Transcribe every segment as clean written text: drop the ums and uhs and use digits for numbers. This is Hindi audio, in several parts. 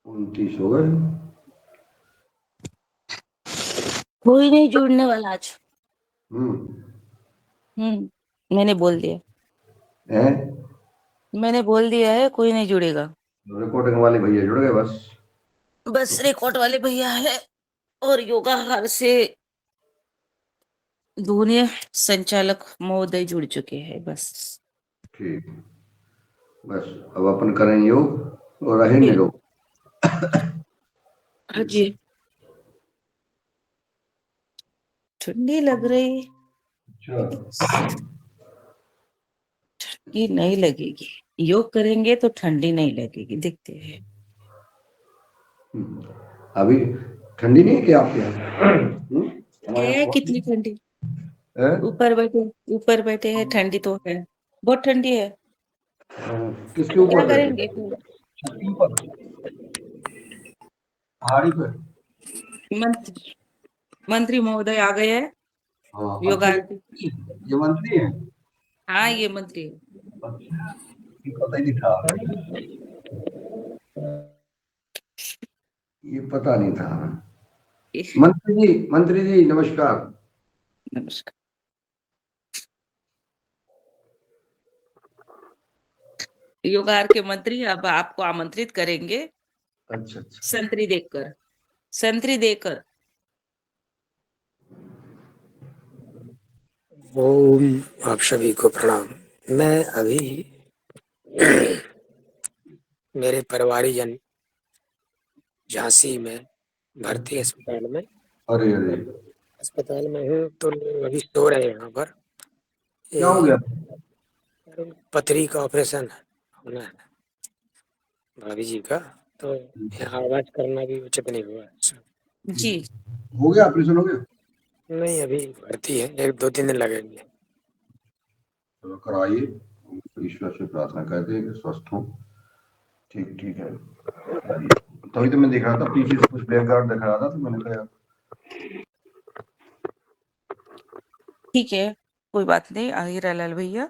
29 हो गए। कोई नहीं जुड़ने वाला आज। हम्म। मैंने बोल दिया। है मैंने बोल दिया है, कोई नहीं जुड़ेगा। रिकॉर्डिंग वाले भैया जुड़ गए बस। बस रिकॉर्ड वाले भैया है और योगाहार से दुनिया संचालक महोदय जुड़ चुके हैं बस। ठीक, बस अब अपन करें योग और रहेंगे लोग। हाँ जी। ठंडी लग रही अच्छा। कि नहीं लगेगी। योग करेंगे तो ठंडी नहीं लगेगी, देखते हैं। अभी ठंडी नहीं है क्या आपके यहाँ? हमारे यहाँ है बहुत कितनी ठंडी। है। ऊपर बैठे हैं, ठंडी तो है, बहुत ठंडी है। किसके क्या ऊपर बैठे? करेंगे फिर? छत के ऊपर, पहाड़ी पे? मंत्री मंत्री महोदय आ गए हैं हाँ, अच्छा योगा। ये मंत्री है। हाँ, ये मंत्री है। अच्छा, ये पता ही नहीं था। ये पता नहीं था। मंत्री जी नमस्कार। नमस्कार। योगाहार के मंत्री अब आपको आमंत्रित करेंगे अच्छा अच्छा। संतरी देकर। ओम, आप सभी को प्रणाम। मैं अभी मेरे परिवारीजन झांसी में भर्ती अस्पताल में अरे अरे, हूँ, तो लोग अभी सो रहे हैं यहाँ पर। क्या हो गया? पथरी का ऑपरेशन होना है भाभी जी का, तो यहाँ आवाज करना भी उचित नहीं हुआ। जी। हो गया, ऑपरेशन हो गया? नहीं, अभी भर्ती है, 1-2-3 दिन लगेंगे। चलो कराइए, ईश्वर से प्रार्थना करते हैं कि स्वस्थ हो। ठीक ठीक है। तभी तो मैं देख रहा था पीछे से कुछ बैकग्राउंड दिख रहा था, तो मैंने कहा ठीक है, कोई बात नहीं। हीरालाल भैया,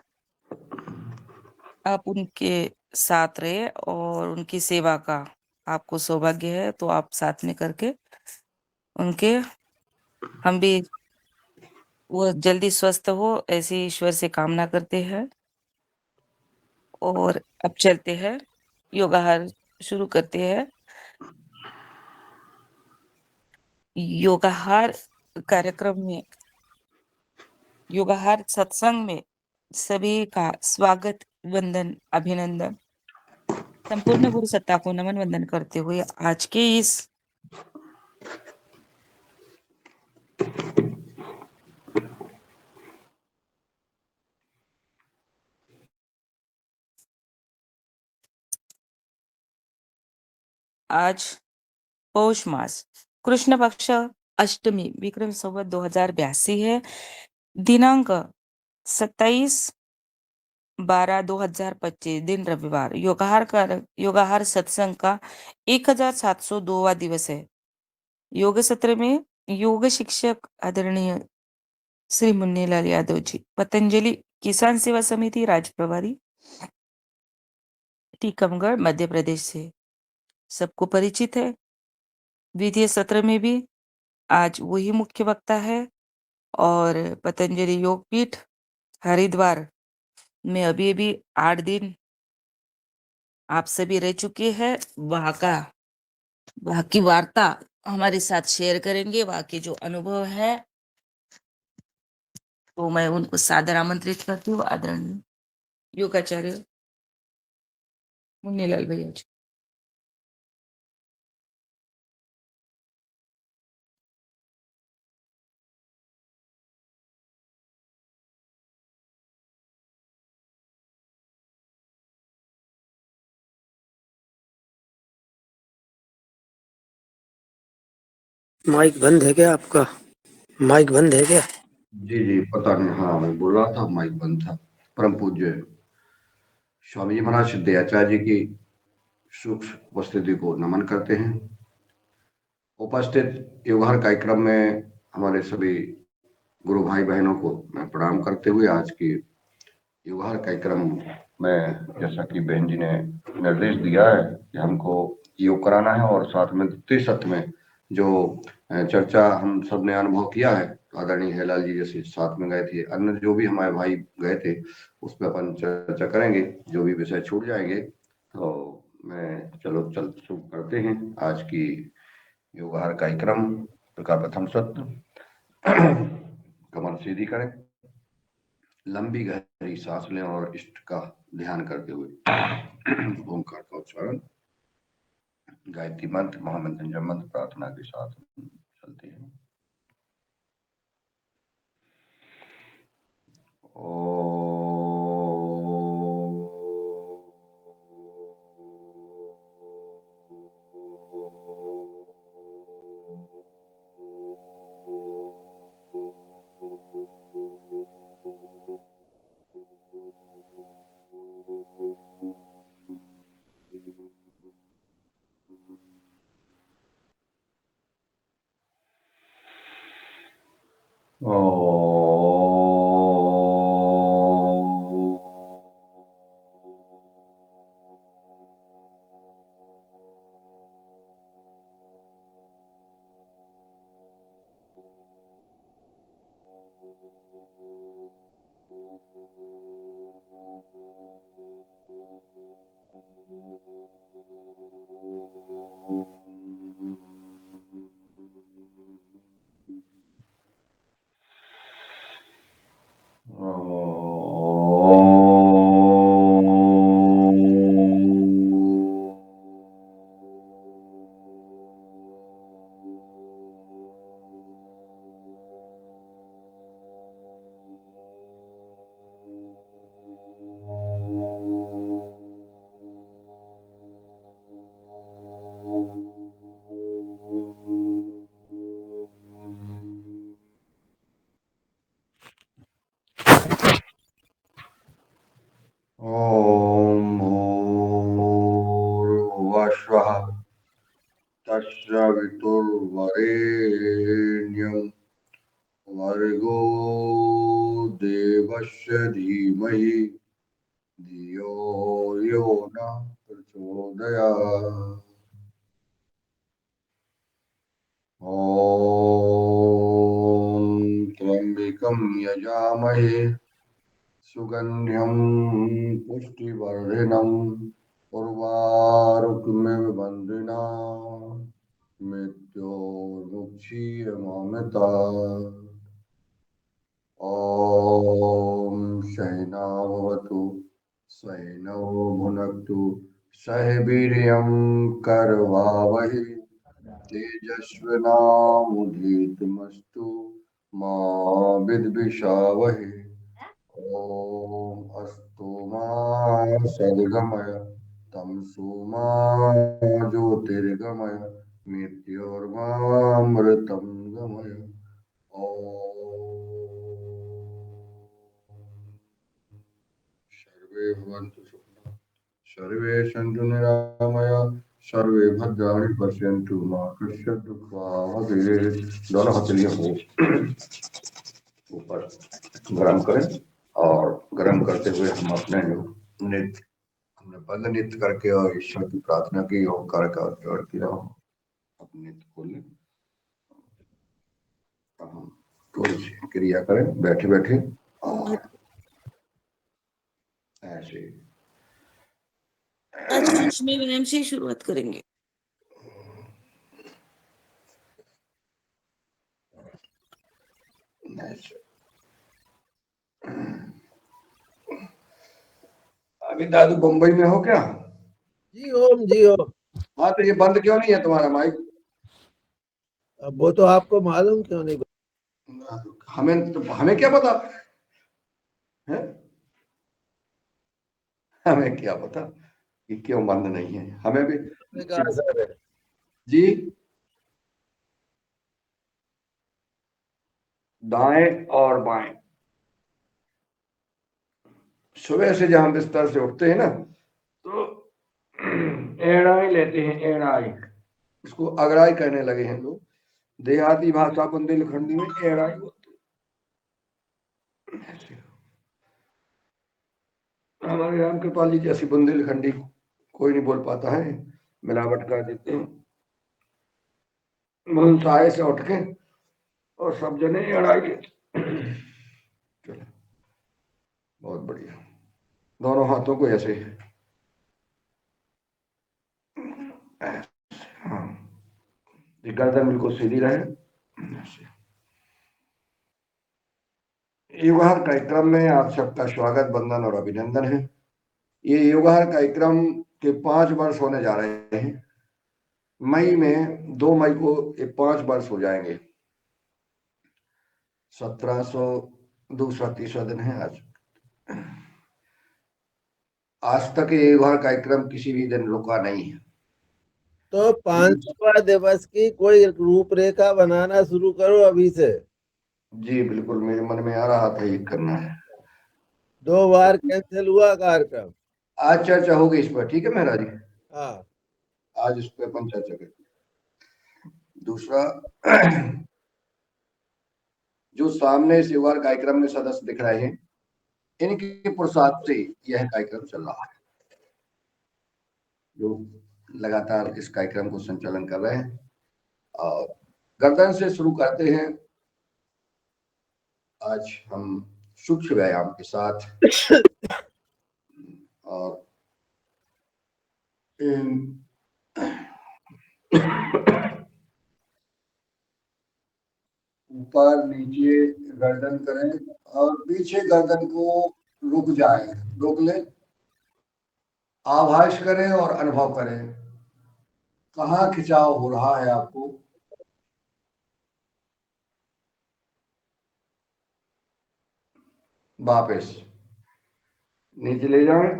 आप उनके साथ रहे और उनकी सेवा का आपको सौभाग्य है, तो आप साथ में करके उनके, हम भी वो जल्दी स्वस्थ हो ऐसी ईश्वर से कामना करते हैं। और अब चलते हैं, योगाहार शुरू करते हैं। योगाहार कार्यक्रम में, योगाहार सत्संग में सभी का स्वागत, वंदन, अभिनंदन। संपूर्ण गुरु सत्ता को नमन वंदन करते हुए आज के इस आज पौष मास कृष्ण पक्ष अष्टमी विक्रम संवत 2082 है। दिनांक 27/12/2025 दिन रविवार। योगाहार सत्संग का 1702वां दिवस है। योग सत्र में योग शिक्षक आदरणीय श्री मुन्नीलाल यादव जी, पतंजलि किसान सेवा समिति राज्य प्रभारी, टीकमगढ़ मध्य प्रदेश से सबको परिचित है। द्वितीय सत्र में भी आज वही मुख्य वक्ता है और पतंजलि योगपीठ हरिद्वार में अभी अभी 8 दिन आप सभी रह चुके हैं। वहाँ की वार्ता हमारे साथ शेयर करेंगे, वहाँ के जो अनुभव है, तो मैं उनको सादर आमंत्रित करती हूँ। आदरणीय योगाचार्य मुन्नीलाल भैया जी। माइक बंद है क्या आपका? माइक बंद है क्या? जी जी, पता नहीं। हाँ, मैं बोल रहा था माइक बंद था। परम पूज्य स्वामी जी महाराज सिद्धाचार्य जी की सूक्ष्म उपस्थिति को नमन करते हैं। उपस्थित योगाहार कार्यक्रम में हमारे सभी गुरु भाई बहनों को मैं प्रणाम करते हुए आज की योगाहार कार्यक्रम मैं, जैसा कि बहन जी ने निर्देश दिया है कि हमको योग कराना है, और साथ में द्वितीय सत्र में जो चर्चा हम सब ने अनुभव किया है, आदरणीय हेलाल जी जैसे साथ में गए थे, अन्य जो भी हमारे भाई गए थे, उस पर अपन चर्चा करेंगे। जो भी विषय छूट जाएंगे तो चलो शुरू करते हैं आज की योगाहार कार्यक्रम का प्रथम सत्र। कमर सीधी करें, लंबी गहरी सांस लें और इष्ट का ध्यान करते हुए ओंकार का उच्चारण, गायत्री मंत्र, महामंत्र, जप मंत्र प्रार्थना के साथ चलते हैं। ओम भूर्भुवस्वः तत्सवितुर्वरेण्यं भर्गो देवस्य धीमहि धियो यो नः प्रचोदयात्। ॐ त्र्यम्बकं यजामहे सुगन्ध्यं पुष्टिवर्धनम् उर्वारुकमिव बन्धनान् मृत्योर्मुक्षीयमामृतात्। ॐ सहना भवतु सहनौ भुनक्तु सह वीर्यं करवावहै तेजस्विनावधीतमस्तु मा विद्विषावहै। ॐ अस्तु मा सद्गमय तमसो मा ज्योतिर्गमय मृत्योर्मामृतं गमय। ॐ सर्वे भवन्तु सुखिनः, सर्वे सन्तु निरामया, सर्वे भद्राणि पश्यन्तु मा कश्चित् दुःखभाग् भवेत्। दोनों हाथ लिए हो ऊपर गरम करें, और गरम करते हुए हम अपने नृत्य, हमने बंद नृत्य करके और ईश्वर की प्रार्थना की, ओंकार का उच्चारण किया हो, अपने नृत्य खोलें। हम थोड़ी सी क्रिया करें बैठे बैठे, और ऐसे आज लक्ष्मी विनम से शुरुआत करेंगे। ऐसे। अभी दादू बम्बई में हो क्या? जी ओम जी ओम। हाँ, तो ये बंद क्यों नहीं है तुम्हारा माइक? अब वो तो आपको मालूम क्यों नहीं? हमें क्या पता है? हमें क्या पता कि क्यों बंद नहीं है, हमें भी का असर है। जी। दाएं और बाएं, सुबह से जब हम बिस्तर से उठते हैं ना, तो एड़ाई लेते हैं, एड़ाई, इसको अगड़ाई कहने लगे हैं लोग, देहाती भाषा बुंदेलखंडी में एड़ाई बोलते हैं। हमारे राम कृपाल जी जैसी बुंदेलखंडी कोई नहीं बोल पाता है, मिलावट कर देते हैं मुंसाए से उठ के और सब जने अड़ाई के। चलो बहुत बढ़िया, दोनों हाथों को ऐसे, हाँ, गर्दन बिल्कुल सीधी रहे। योगाहार कार्यक्रम में आप सबका स्वागत, वंदन और अभिनंदन है। ये योगाहार कार्यक्रम के 5 वर्ष होने जा रहे हैं। मई में 2 मई को ये 5 वर्ष हो जाएंगे। 1700 दूसरा तीसरा दिन है आज। आज तक ये योगाहार कार्यक्रम किसी भी दिन रुका नहीं है। तो 500वां दिवस की कोई रूपरेखा बनाना शुरू करो अभी से। जी बिल्कुल, मेरे मन में आ रहा था ये करना है। 2 बार कैंसिल हुआ कार्यक्रम। आज चर्चा होगी इस पर, ठीक है महाराज जी, हाँ, आज इस पर अपन चर्चा करें। दूसरा, जो सामने इस योगाहार कार्यक्रम में सदस्य दिख रहे हैं, इनके प्रसाद से यह कार्यक्रम चल रहा है, जो लगातार इस कार्यक्रम को संचालन कर रहे हैं। और गर्दन से शुरू करते हैं आज हम सूक्ष्म व्यायाम के साथ। और ऊपर नीचे गर्दन करें और पीछे गर्दन को रुक जाए, रोक ले, आभास करें और अनुभव करें कहाँ खिंचाव हो रहा है आपको। वापस नीचे ले जाएं,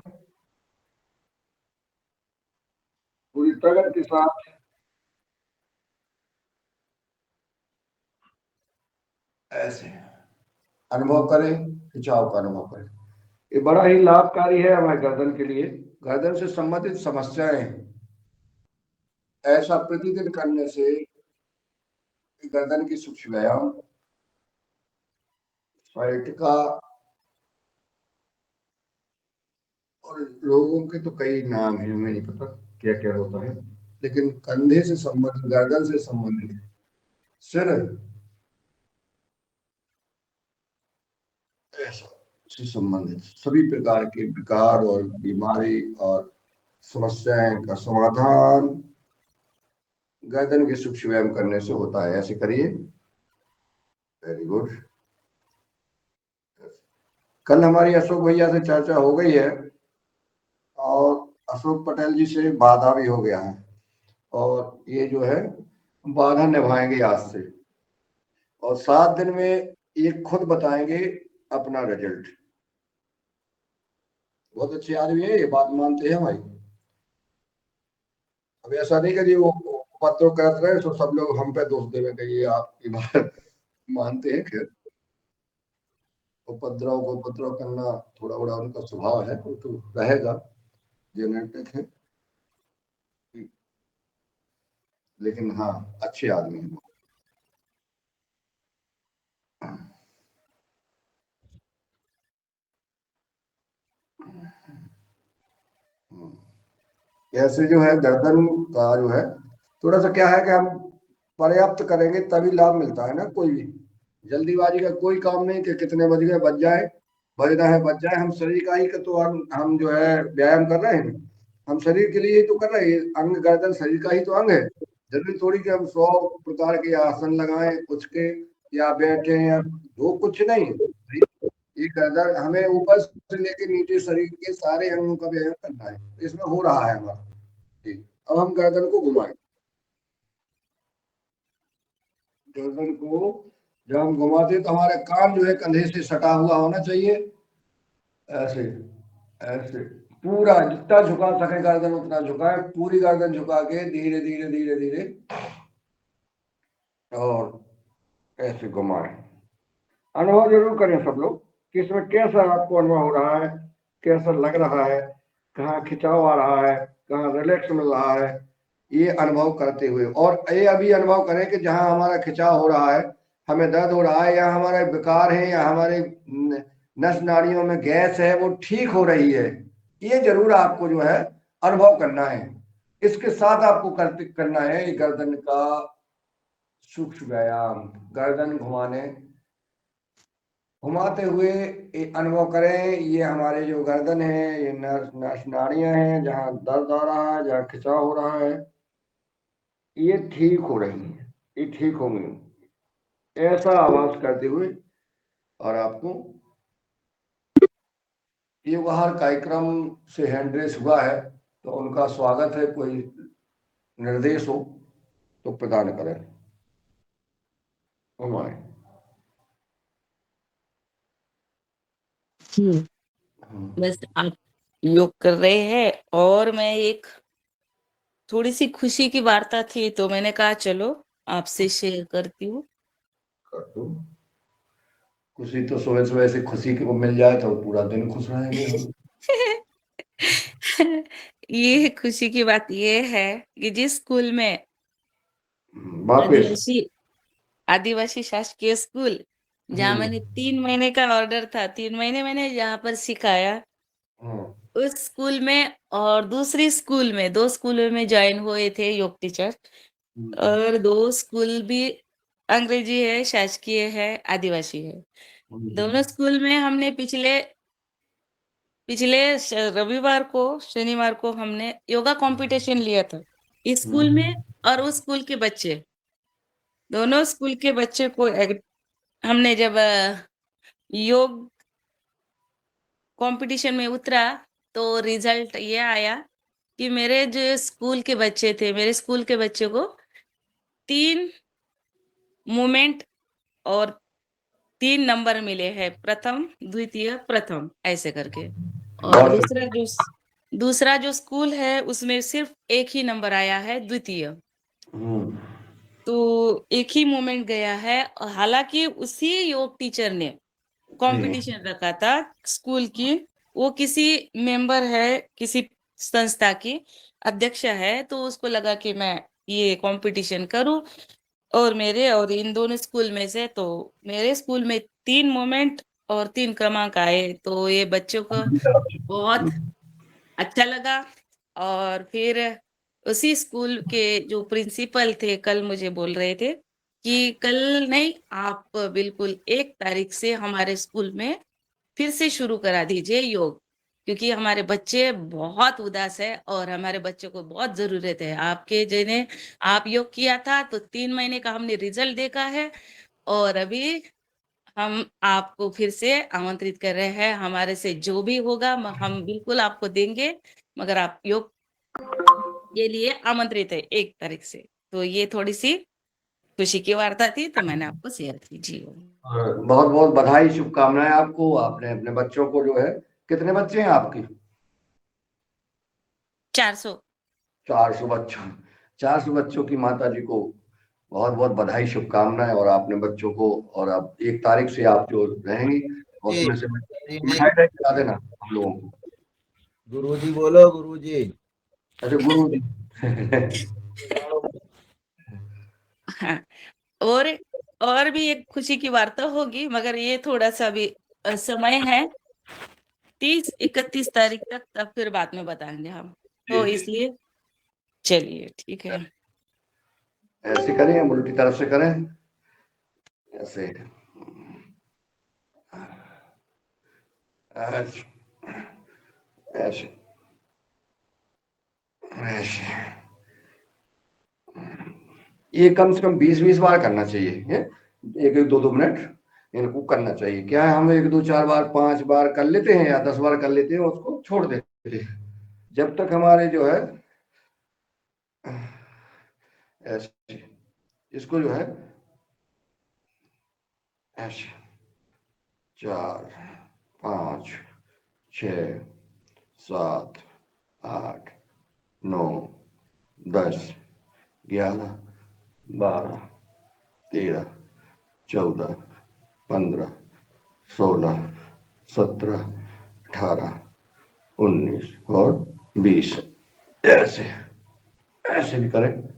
पूरी तगड़ के साथ ऐसे अनुभव करें, खिंचाव का अनुभव करें। ये बड़ा ही लाभकारी है हमारे गर्दन के लिए। गर्दन से संबंधित समस्याएं ऐसा प्रतिदिन करने से गर्दन की सूक्ष्म व्यायाम, साइटिका, और लोगों के तो कई नाम हैं, हमें नहीं पता क्या क्या होता है, लेकिन कंधे से संबंधित, गर्दन से संबंधित, सिर से संबंधित सभी प्रकार के विकार और बीमारी और समस्याएं का समाधान गर्दन के सूक्ष्म व्यायाम करने से होता है। ऐसे करिए, वेरी गुड। कल हमारी अशोक भैया से चर्चा हो गई है और अशोक पटेल जी से वादा भी हो गया है, और ये जो है वादा निभाएंगे आज से, और 7 दिन में ये खुद बताएंगे अपना रिजल्ट। बहुत अच्छे आदमी है, ये बात मानते हैं भाई। अब ऐसा नहीं कि वो पत्र करते रहे तो सब लोग हम पे दोष देवे कि ये आपकी बात मानते हैं। खैर, उपद्रव करना थोड़ा बड़ा उनका स्वभाव है, वो तो रहेगा, जेनेटिक है, लेकिन हाँ अच्छे आदमी हैं। ऐसे जो है गर्दन का जो है थोड़ा सा क्या है कि हम पर्याप्त करेंगे तभी लाभ मिलता है ना। कोई भी जल्दीबाजी का कोई काम नहीं कि कितने बज गए बज जाए, बजना है बज जाए। हम शरीर का ही का तो हम जो है व्यायाम कर रहे हैं, हम शरीर के लिए ही तो कर रहे हैं। अंग गर्दन शरीर का ही तो अंग है। जरूरी थोड़ी कि हम 100 प्रकार के आसन लगाएं कुछ के, या बैठे, या वो कुछ नहीं। ये गर्दन हमें ऊपर से लेके नीचे शरीर के सारे अंगों का व्यायाम करना है, इसमें हो रहा है हमारा। ठीक, अब हम गर्दन को घुमाएं। गर्दन को जब हम घुमाते तो हमारा कान जो है कंधे से सटा हुआ होना चाहिए। ऐसे ऐसे पूरा जितना झुका सके गर्दन उतना झुकाए, पूरी गर्दन झुका के धीरे धीरे धीरे धीरे और ऐसे घुमाए। अनुभव जरूर करें सब लोग कि इसमें कैसा आपको अनुभव हो रहा है, कैसा लग रहा है, कहाँ खिंचाव आ रहा है, कहाँ रिलैक्स मिल रहा है, ये अनुभव करते हुए। और ये अभी अनुभव करें कि जहां हमारा खिंचाव हो रहा है, हमें दर्द हो रहा है, या हमारे विकार है, या हमारे नस नाड़ियों में गैस है वो ठीक हो रही है, ये जरूर आपको जो है अनुभव करना है। इसके साथ आपको करना है गर्दन का सूक्ष्म व्यायाम, गर्दन घुमाते हुए अनुभव करें। ये हमारे जो गर्दन है, ये नस नाड़ियां हैं, जहाँ दर्द आ रहा है, जहाँ खिंचाव हो रहा है, ये ठीक हो रही है, ये ठीक होंगी, ऐसा आवाज करते हुए। और आपको ये बाहर कार्यक्रम से हैंड रेस हुआ है, तो उनका स्वागत है, कोई निर्देश हो तो प्रदान करें। हमारे बस आप योग कर रहे हैं और मैं एक थोड़ी सी खुशी की वार्ता थी, तो मैंने कहा चलो आपसे शेयर करती हूँ। कर दो खुशी, तो सुबह सुबह से खुशी को मिल जाए तो पूरा दिन खुश रहेंगे हम। ये खुशी की बात ये है कि जिस स्कूल में वापिस आदिवासी आदिवासी शासकीय स्कूल, जहाँ मैंने 3 महीने का ऑर्डर था, 3 महीने मैंने जहाँ पर सिखाया, उस स्कूल में और दूसरी स्कूल में, 2 स्कूलों में ज्वाइन हुए थे योग टीचर। और 2 स्कूल भी अंग्रेजी है, शासकीय है, आदिवासी है। दोनों स्कूल में हमने पिछले पिछले रविवार को, शनिवार को हमने योगा कंपटीशन लिया था, इस स्कूल में और उस स्कूल के बच्चे, दोनों स्कूल के बच्चे को हमने जब योग कंपटीशन में उतरा, तो रिजल्ट ये आया कि मेरे जो स्कूल के बच्चे थे, मेरे स्कूल के बच्चे को 3 मूवमेंट और 3 नंबर मिले हैं, प्रथम, द्वितीय, प्रथम, ऐसे करके। और बहुत दूसरा जो स्कूल है उसमें सिर्फ एक ही नंबर आया है, द्वितीय। तो एक ही मोमेंट गया है, और हालांकि उसी योग टीचर ने कंपटीशन रखा था स्कूल की, वो किसी मेंबर है, किसी संस्था की अध्यक्ष है, तो उसको लगा कि मैं ये कंपटीशन करूं, और मेरे और इन दोनों स्कूल में से, तो मेरे स्कूल में 3 मोमेंट और 3 क्रमांक आए, तो ये बच्चों को बहुत अच्छा लगा। और फिर उसी स्कूल के जो प्रिंसिपल थे कल मुझे बोल रहे थे कि कल नहीं, आप बिल्कुल 1 तारीख से हमारे स्कूल में फिर से शुरू करा दीजिए योग, क्योंकि हमारे बच्चे बहुत उदास है और हमारे बच्चों को बहुत जरूरत है आपके, जिन्हें आप योग किया था तो 3 महीने का हमने रिजल्ट देखा है, और अभी हम आपको फिर से आमंत्रित कर रहे हैं, हमारे से जो भी होगा हम बिल्कुल आपको देंगे, मगर आप योग के लिए आमंत्रित है 1 तारीख से। तो ये थोड़ी सी खुशी की वार्ता थी, तो मैंने आपको शेयर की जी। बहुत बहुत बधाई, शुभकामनाएं आपको। आपने अपने बच्चों को जो है, कितने बच्चे हैं आपके? 400। 400 बच्चों, 400 बच्चों की माता जी को बहुत बहुत बधाई, शुभकामनाएं। और आपने बच्चों को, और अब 1 तारीख से आप जो रहेंगी, उसमें से मिठाई खिला देना हम लोगों को। गुरुजी बोलो, गुरुजी। अच्छा, गुरु जी। हाँ, और और भी एक खुशी की वार्ता होगी, मगर ये थोड़ा सा भी समय है, 30-31 तारीख तक, तब फिर बाद में बताएंगे हम, तो इसलिए चलिए ठीक है। ऐसे करें, उल्टी तरफ से करें, ऐसे, ऐसे, ऐसे, ऐसे। ये कम से कम 20-20 बार करना चाहिए, ये 1-2 मिनट इनको करना चाहिए। क्या है, हम 1-2-4 बार 5 बार कर लेते हैं या 10 बार कर लेते हैं, उसको छोड़ देते हैं, जब तक हमारे जो है ऐसे, इसको जो है ऐसे 4, 5, 6, 7, 8, 9, 10, 11, 12, 13, 14, 15, 16, 17, 18, 19 और 20। ऐसे ऐसे भी करें।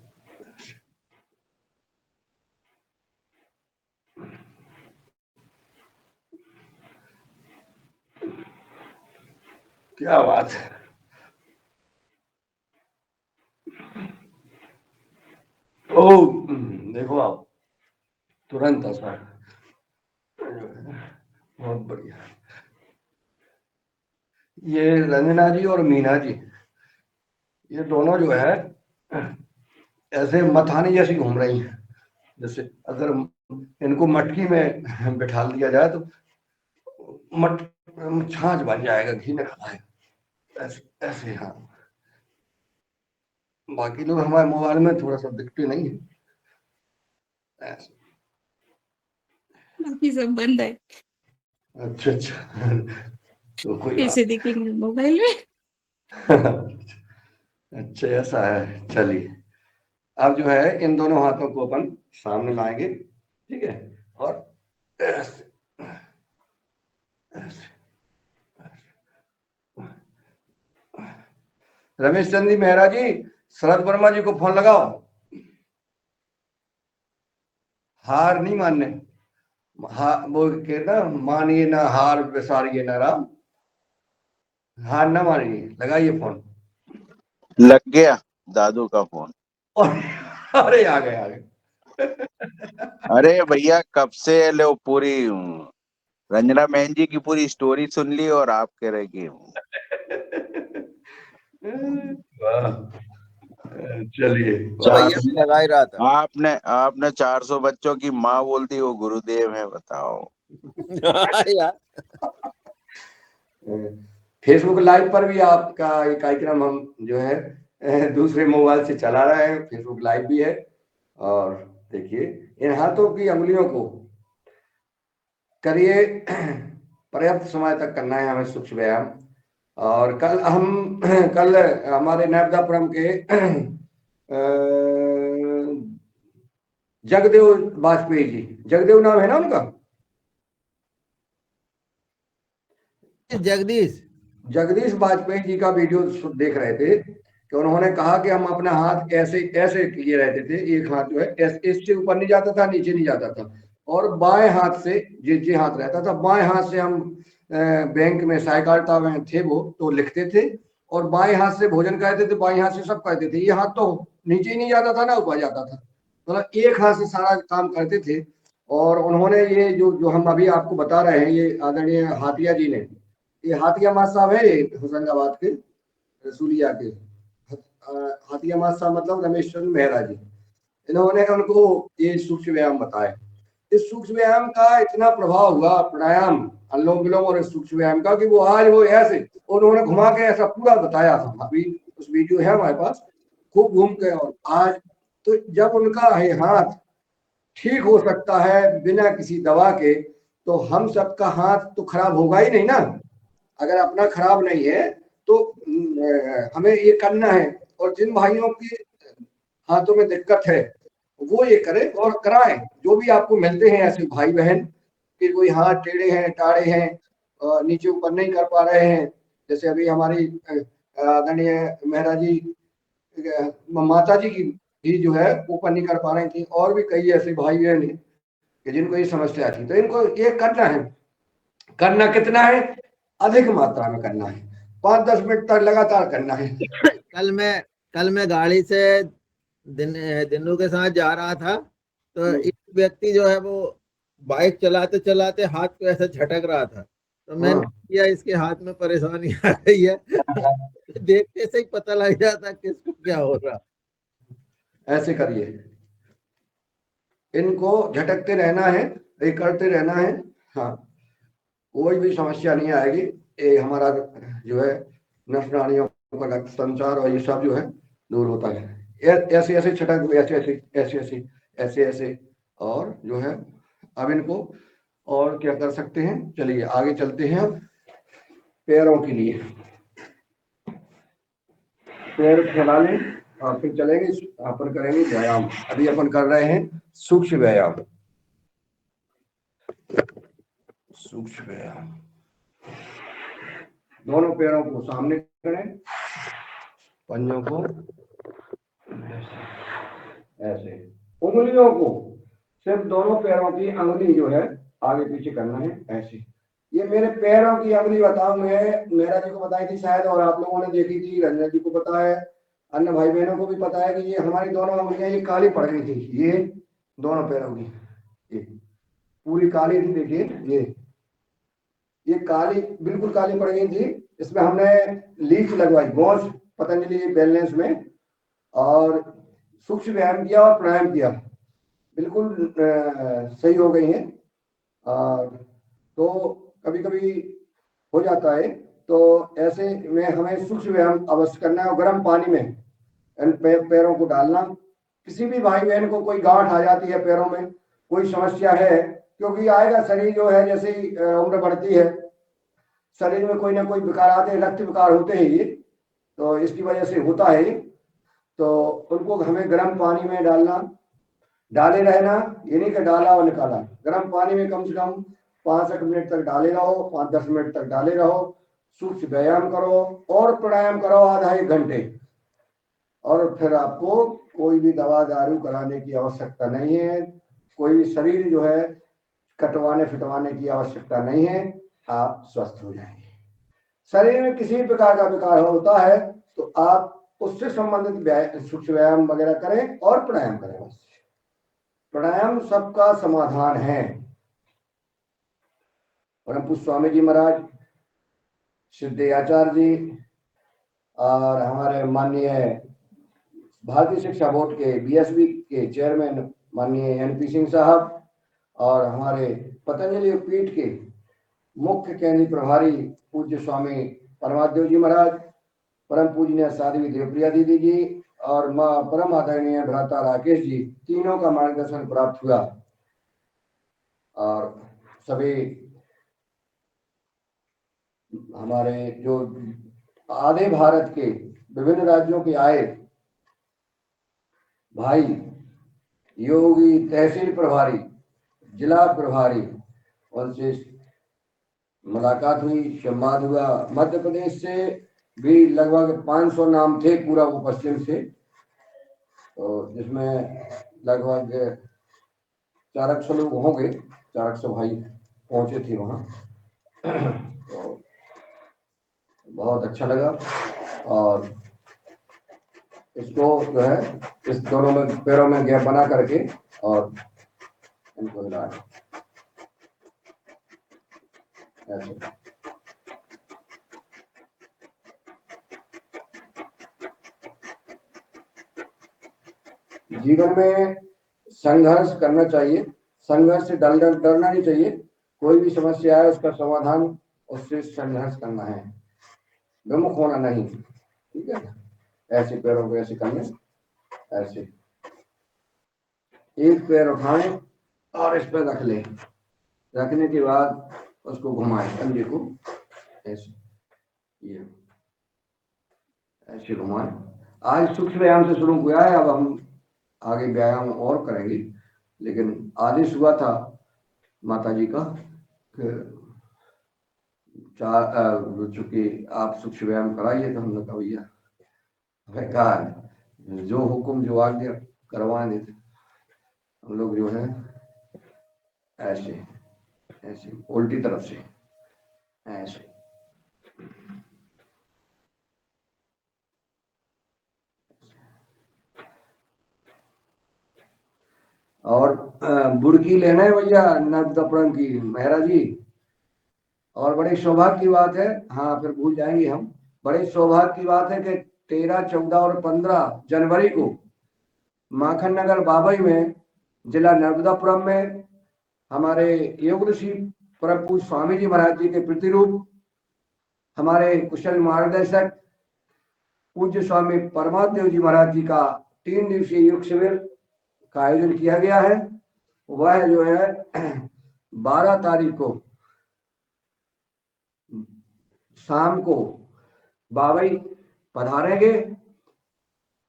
क्या बात है। ओ देखो आप, तुरंत असर, बहुत बढ़िया। ये रंजना जी और मीना जी, ये दोनों जो है ऐसे मथानी जैसी घूम रही हैं, जैसे अगर इनको मटकी में बिठा दिया जाए तो मट छाछ बन जाएगा, घी में खाएगा, ऐसे ऐसे। हाँ, बाकी लोग हमारे मोबाइल में थोड़ा सा दिखते नहीं है ऐसे। बाकी सब बंद है, अच्छा अच्छा, तो कोई बात कैसे दिखेंगे मोबाइल में। अच्छा ऐसा है। चलिए, अब जो है इन दोनों हाथों को अपन सामने लाएंगे, ठीक है, और ऐसे ऐसे। रमेश चंद जी, मेहरा जी, शरद वर्मा जी को फोन लगाओ। हार नहीं मानने, वो कहता मानिए ना हार विसारिए ना राम, हार ना मानिए, लगाइए फोन। लग गया दादू का फोन। और अरे आ गए आ गए। अरे भैया कब से लो पूरी रंजना बहन जी की पूरी स्टोरी सुन ली और आप कह रहे कि वाह, चलिए। तो भैया भी लगा ही रहा था। आपने आपने 400 बच्चों की माँ बोल दी, वो गुरुदेव है, बताओ। यार फेसबुक लाइव पर भी आपका ये कार्यक्रम हम जो है दूसरे मोबाइल से चला रहे हैं, फेसबुक लाइव भी है। और देखिए, इन हाथों की अंगुलियों को करिए पर्याप्त समय तक करना है हमें सूक्ष्म व्यायाम। और कल हमारे नर्मदापुरम के जगदेव वाजपेयी जी, जगदेव नाम है ना उनका, जगदीश जगदीश वाजपेयी जी का वीडियो देख रहे थे कि उन्होंने कहा कि हम अपना हाथ ऐसे ऐसे किए रहते थे, एक हाथ जो है इससे ऊपर नहीं जाता था, नीचे नहीं जाता था, और बाएं हाथ से जी हाथ रहता था, बाएं हाथ से हम बैंक में सहकारिता में थे वो तो लिखते थे, और बाएं हाथ से भोजन करते थे, बाएं हाथ से सब करते थे। ये हाथ तो नीचे ही नहीं जाता था ना ऊपर जाता था, मतलब एक हाथ से सारा काम करते थे। और उन्होंने ये जो जो हम अभी आपको बता रहे हैं, ये आदरणीय हाथिया जी ने, ये हाथिया माद साहब है, ये होशंगाबाद के रसूलिया के हाथिया माद साहब, मतलब रमेश चंद्र मेहरा जी, इन्होंने उनको ये सूक्ष्म व्यायाम बताए। इस सूक्ष्म व्यायाम का इतना प्रभाव हुआ, प्राणायाम, अनुलोम विलोम और इस सूक्ष्म व्यायाम का, कि वो आज वो ऐसे उन्होंने घुमा के ऐसा पूरा बताया था, अभी उस वीडियो है हमारे पास, खूब घूम के। और आज तो जब उनका है हाथ ठीक हो सकता है बिना किसी दवा के, तो हम सबका हाथ तो खराब होगा ही नहीं ना। अगर अपना खराब नहीं है तो हमें ये करना है। और जिन भाइयों की हाथों में दिक्कत है वो ये करें और कराएं, जो भी आपको मिलते हैं ऐसे भाई बहन कि कोई हाथ टेढ़े हैं, टाढ़े हैं, नीचे ऊपर नहीं कर पा रहे हैं, जैसे अभी हमारी आदरणीय मेहरा जी, माता जी की भी जो है ऊपर नहीं कर पा रही थी, और भी कई ऐसे भाई बहन हैं कि जिनको ये समस्या थी। तो इनको ये करना है, करना कितना है, अधिक मात्रा में करना है, 5-10 मिनट तक लगातार करना है। कल मैं गाड़ी से दिनू के साथ जा रहा था, तो एक व्यक्ति जो है वो बाइक चलाते चलाते हाथ को ऐसे झटक रहा था, तो मैंने किया इसके हाथ में परेशानी आ रही है। देखते से ही पता लग जाता किसको क्या हो रहा। ऐसे करिए, इनको झटकते रहना है, ये करते रहना है। हाँ, कोई भी समस्या नहीं आएगी। ये हमारा जो है नस नाड़ियों का रक्त संचार और ये सब जो है दूर होता है। ऐसे ऐसे छटक, ऐसे ऐसे ऐसे ऐसे ऐसे ऐसे। और जो है अब इनको और क्या कर सकते हैं, चलिए आगे चलते हैं। अब पैरों के लिए पैर फैला लें और फिर चलेंगे, अपन करेंगे व्यायाम। अभी अपन कर रहे हैं सूक्ष्म व्यायाम, सूक्ष्म व्यायाम। दोनों पैरों को सामने करें, पंजों को ऐसे, उंगलियों को सिर्फ दोनों पैरों की अंगुली जो है आगे पीछे करना है, ऐसे। ये मेरे पैरों की अंगुली बताऊं मैं, मेरा जी को बताई थी शायद, और आप लोगों ने देखी थी, रंजन जी को पता है, अन्य भाई बहनों को भी पता है कि ये हमारी दोनों अंगुलियां ये काली पड़ गई थी, ये दोनों पैरों की ये पूरी काली थी। देखिए ये काली बिल्कुल काली पड़ गई थी। इसमें हमने लीफ लगवाई, गौस पतंजलि वेलनेस में, और सूक्ष्म व्यायाम किया और प्राणायाम किया, बिल्कुल सही हो गई हैं। तो कभी कभी हो जाता है, तो ऐसे में हमें सूक्ष्म व्यायाम अवश्य करना है, और गर्म पानी में पैरों को डालना। किसी भी भाई बहन को कोई गांठ आ जाती है पैरों में, कोई समस्या है, क्योंकि आएगा शरीर जो है, जैसे ही उम्र बढ़ती है शरीर में कोई ना कोई विकार आते हैं, रक्त विकार होते हैं ये, तो इसकी वजह से होता है। तो उनको हमें गर्म पानी में डालना, डाले रहना, ये नहीं कि डाला और निकाला। गर्म पानी में कम से कम 5 मिनट तक डाले रहो, 5-10 मिनट तक डाले रहो, सूक्ष्म व्यायाम करो और प्राणायाम करो आधा 1 घंटे, और फिर आपको कोई भी दवा दारू कराने की आवश्यकता नहीं है, कोई भी शरीर जो है कटवाने फिटवाने की आवश्यकता नहीं है, आप स्वस्थ हो जाएंगे। शरीर में किसी भी प्रकार का विकार होता है तो आप उससे संबंधित सूक्ष्म व्यायाम वगैरह करें और प्राणायाम करें। बस प्राणायाम सबका समाधान है। परम पूज्य स्वामी जी महाराज, सिद्धे आचार्य जी, और हमारे माननीय भारतीय शिक्षा बोर्ड के बीएसबी के चेयरमैन माननीय एनपी सिंह साहब, और हमारे पतंजलि पीठ के मुख्य केंद्रीय प्रभारी पूज्य स्वामी परमादेव जी महाराज, परम पूजनीय साध्वी देवप्रिया दीदी जी, और माँ परम आदरणीय भ्राता राकेश जी, तीनों का मार्गदर्शन प्राप्त हुआ। और सभी हमारे जो आधे भारत के विभिन्न राज्यों के आए भाई, योगी, तहसील प्रभारी, जिला प्रभारी, उनसे मुलाकात हुई, संवाद हुआ। मध्य प्रदेश से भी लगभग 500 नाम थे, पूरा वो पश्चिम से, तो जिसमें लगभग 400 लोग होंगे, 400 भाई पहुंचे थे वहाँ। तो बहुत अच्छा लगा, और इसको जो है इस दोनों में पैरों में गैप बना करके और इनको हिला ऐसे। जीवन में संघर्ष करना चाहिए, संघर्ष से डरना नहीं चाहिए। कोई भी समस्या है उसका समाधान उससे संघर्ष करना है, विमुख होना नहीं, ठीक है। ऐसे पैरों को ऐसे करने, ऐसे एक पैर उठाएं और इस पर रख लें, रखने के बाद उसको घुमाएं, कंधे को ऐसे, ये ऐसे घुमाएं। आज सूक्ष्म व्यायाम से शुरू हुआ है, अब हम आगे व्यायाम और करेंगे, लेकिन आदेश हुआ था माता जी का चूंकि आप सूक्ष्म व्यायाम कराइए, तो हमने कहा भैया कहा जो हुक्म जो आज्ञा करवा देते। हम लोग जो है ऐसे ऐसे उल्टी तरफ से ऐसे, और बुड़की लेना है भैया नवदपरम की मेहरा जी। और बड़ी सौभाग्य की बात है, हाँ फिर भूल जाएंगे हम, बड़ी सौभाग्य की बात है कि 13, 14 और 15 जनवरी को माखन नगर बाबई में, जिला नर्मदापुरम में, हमारे योग ऋषि परम पूज्य स्वामी जी महाराज जी के प्रतिरूप, हमारे कुशल मार्गदर्शक पूज्य स्वामी परमादेव जी महाराज जी का 3 दिवसीय योग शिविर का आयोजन किया गया है। वह जो है 12 तारीख को शाम को बाबई पधारेंगे,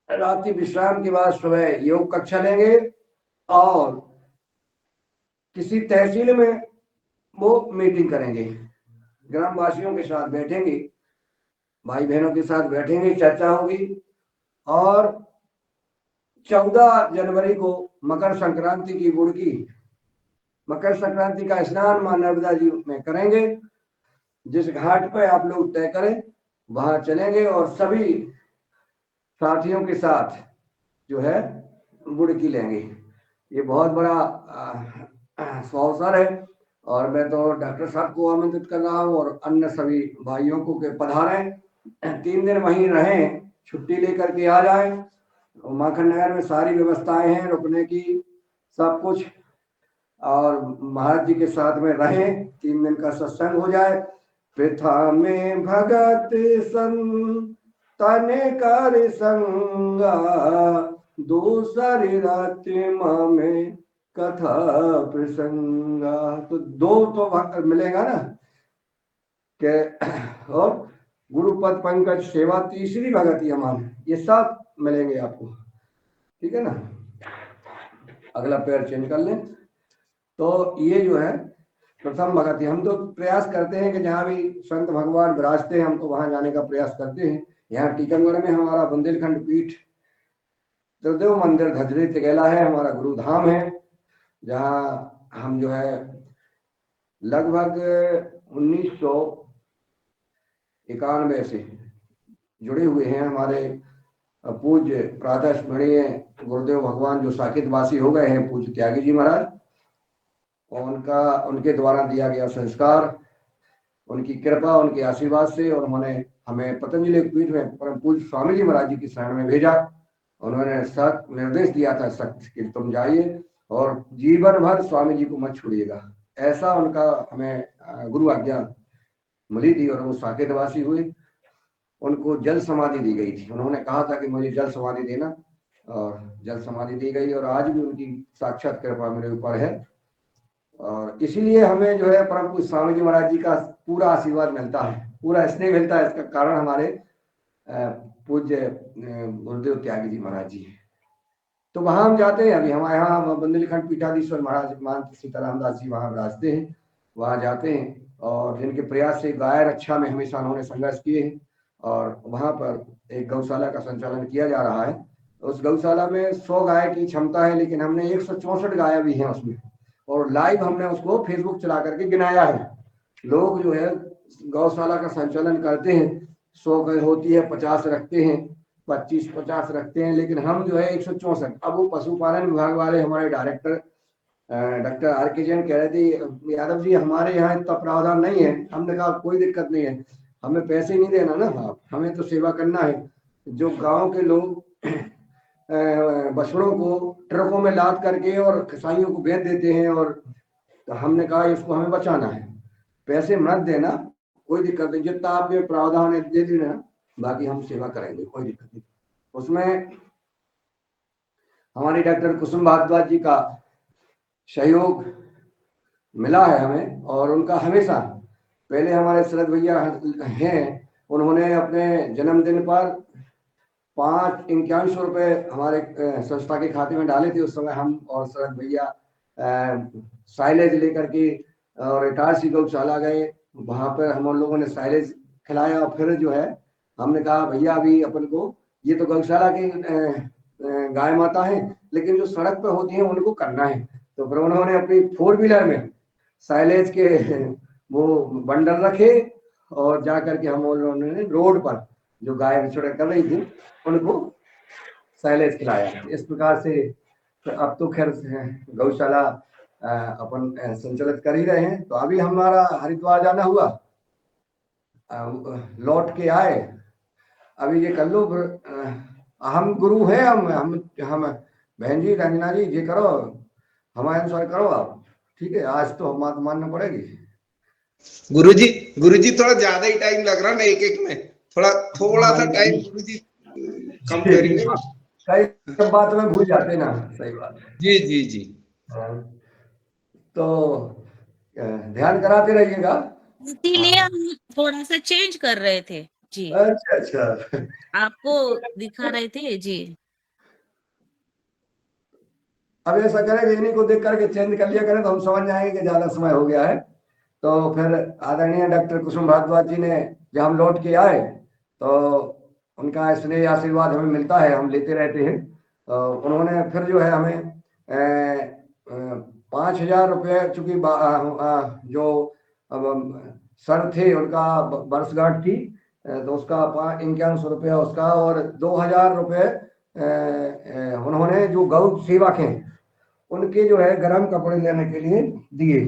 रात्रि विश्राम के बाद सुबह योग कक्षा लेंगे, और किसी तहसील में वो मीटिंग करेंगे, ग्रामवासियों के साथ बैठेंगे, भाई बहनों के साथ बैठेंगे, चर्चा होगी। और 14 जनवरी को मकर संक्रांति की बुड़की, मकर संक्रांति का स्नान मां नर्मदा जी में करेंगे, जिस घाट पे आप लोग तय करें वहां चलेंगे और सभी साथियों के साथ जो है बुड़की लेंगे। ये बहुत बड़ा अवसर है और मैं तो डॉक्टर साहब को आमंत्रित कर रहा हूँ और अन्य सभी भाइयों को के पधारें, 3 दिन वहीं रहें, छुट्टी लेकर के आ जाए। माखन नगर में सारी व्यवस्थाएं हैं रुकने की, सब कुछ, और महाराज जी के साथ में रहें, 3 दिन का सत्संग हो जाए। प्रथा में भगत तने कर संगा, दूसरी रात्रिमा में कथा प्रसंगा। तो 2 तो मिलेगा ना के, और गुरुपद पंकज सेवा तीसरी भगति अमान, ये सब मिलेंगे आपको, ठीक है ना। अगला पैर चेंज कर लें। तो ये जो है प्रथम भगति। हम तो प्रयास करते हैं कि जहाँ भी संत भगवान विराजते हैं हम तो वहां जाने का प्रयास करते हैं। यहाँ टीकमगढ़ में हमारा बुंदेलखंड पीठ त्रिदेव मंदिर धजरी तिगेला है, हमारा गुरु धाम है, जहाँ हम जो है लगभग 1991 से जुड़े हुए हैं। हमारे पूज्य प्रातः स्मरणीय गुरुदेव भगवान जो साकेत वासी हो गए हैं, पूज्य त्यागी जी महाराज, उनके द्वारा दिया गया संस्कार, उनकी कृपा, उनके आशीर्वाद से, और उन्होंने हमें पतंजलि पीठ में परम पूज्य स्वामी जी महाराज जी की शरण में भेजा। उन्होंने सख्त निर्देश दिया था सख्त कि तुम जाइए और जीवन भर स्वामी जी को मत छोड़िएगा, ऐसा उनका हमें गुरु आज्ञा मिली थी। और वो साकेतवासी हुए, उनको जल समाधि दी गई थी। उन्होंने कहा था कि मुझे जल समाधि देना, और जल समाधि दी गई, और आज भी उनकी साक्षात कृपा मेरे ऊपर है। और इसीलिए हमें जो है परम पूज्य स्वामी जी महाराज जी का पूरा आशीर्वाद मिलता है, पूरा स्नेह मिलता है। इसका कारण हमारे पूज्य गुरुदेव त्यागी जी महाराज जी। तो वहां हम जाते हैं। अभी हमारे यहाँ बुंदेलखंड पीठाधीश्वर महाराज महंत सीताराम दास जी वहां विराजते हैं, वहां जाते हैं, और जिनके प्रयास से गाय रक्षा में हमेशा उन्होंने संघर्ष किए हैं। और वहां पर एक गौशाला का संचालन किया जा रहा है। उस गौशाला में 100 गाय की क्षमता है, लेकिन हमने 164 गाय भी हैं उसमें, और लाइव हमने उसको फेसबुक चला करके गिनाया है। लोग जो है गौशाला का संचालन करते हैं, 100 गाय होती है 50 रखते हैं, 25-50 रखते हैं, लेकिन हम जो है 164। अब वो पशुपालन विभाग वाले हमारे डायरेक्टर डॉक्टर आर के जैन कह रहे थे, यादव जी हमारे यहाँ इतना प्रावधान नहीं है। हमने कहा कोई दिक्कत नहीं है, हमें पैसे नहीं देना ना आप, हमें तो सेवा करना है। जो गांव के लोग बछड़ों को ट्रकों में लाद करके और कसाईयों को बेच देते हैं, और तो हमने कहा इसको हमें बचाना है, पैसे मत देना, कोई दिक्कत नहीं, जितना आपके प्रावधान है दे देना, बाकी हम सेवा करेंगे, कोई दिक्कत नहीं। उसमें हमारी डॉक्टर कुसुम भारद्वाज जी का सहयोग मिला है हमें, और उनका हमेशा, पहले हमारे शरद भैया हैं, उन्होंने अपने जन्मदिन पर 51 रुपए हमारे संस्था के खाते में डाले थे। उस समय हम और शरद भैया साइलेज लेकर के और इटारसी गौशाला गए, वहां पर हम लोगों ने साइलेज खिलाया। और फिर जो है हमने कहा भैया अभी अपन को, ये तो गौशाला की गाय माता है, लेकिन जो सड़क पे होती है उनको करना है। तो फिर उन्होंने अपनी 4 व्हीलर में साइलेज के वो बंडल रखे, और जा करके हम उन्होंने रोड पर जो गाय बिछड़े कर रही थी उनको साइलेज खिलाया। इस प्रकार से अब तो खैर गौशाला अपन संचालित कर ही रहे हैं। तो अभी हमारा हरिद्वार जाना हुआ, लौट के आए, अभी ये कर लो, हम गुरु हैं, हम बहन जी रंजना जी ये करो, हमारे अनुसार करो आप, ठीक है। आज तो हम बात मानना पड़ेगी। गुरुजी थोड़ा ज्यादा ही टाइम लग रहा है ना, एक में थोड़ा सा टाइम गुरुजी कम करेंगे ना, कई बात में भूल जाते ना, सही बात है। जी जी जी। तो ध्यान कराते रहिएगा, इसीलिए हम थोड़ा सा चेंज कर रहे थे जी। अच्छा अच्छा, आपको दिखा रहे थे जी। अब ऐसा करें इन्हीं को देख करके चेंज कर लिया करें, तो हम समझ जाएंगे कि ज्यादा समय हो गया है। तो फिर आदरणीय डॉक्टर कुसुम भारद्वाज जी ने जब हम लौट के आए, तो उनका स्नेह आशीर्वाद हमें मिलता है, हम लेते रहते हैं। तो उन्होंने फिर जो है हमें 5,000 रुपये, चूंकि जो सर थे, उनका वर्षगांठ थी, तो उसका 5100 रुपया उसका, और 2000 रुपये उन्होंने जो गौ सेवक हैं उनके जो है गर्म कपड़े लेने के लिए दिए,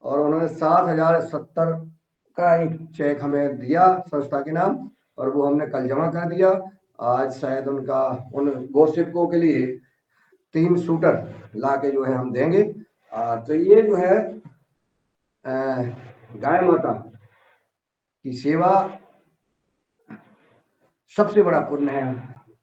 और उन्होंने 7070 का एक चेक हमें दिया संस्था के नाम, और वो हमने कल जमा कर दिया। आज शायद उनका उन गौसेवकों के लिए 3 शूटर ला के जो है हम देंगे। तो ये जो है गाय माता की सेवा सबसे बड़ा पुण्य है।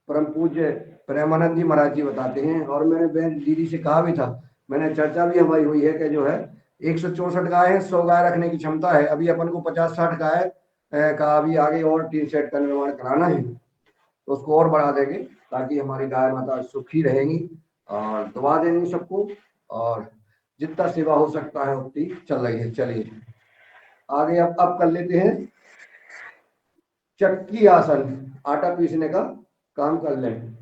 परम पूज्य प्रेमानंद जी महाराज जी बताते हैं, और मैंने बहन दीदी से कहा भी था, मैंने चर्चा भी हमारी हुई है कि जो है 164 गाय है, 100 गाय रखने की क्षमता है, अभी अपन को 50-60 गाय का अभी आगे और 3 सेट का निर्माण कराना है, तो उसको और बढ़ा देंगे ताकि हमारी गाय माता सुखी रहेंगी, और दुआ देंगे सबको, और जितना सेवा हो सकता है उतनी चल रही है। चलिए आगे अब कर लेते हैं चक्की आसन, आटा पीसने का काम कर लें।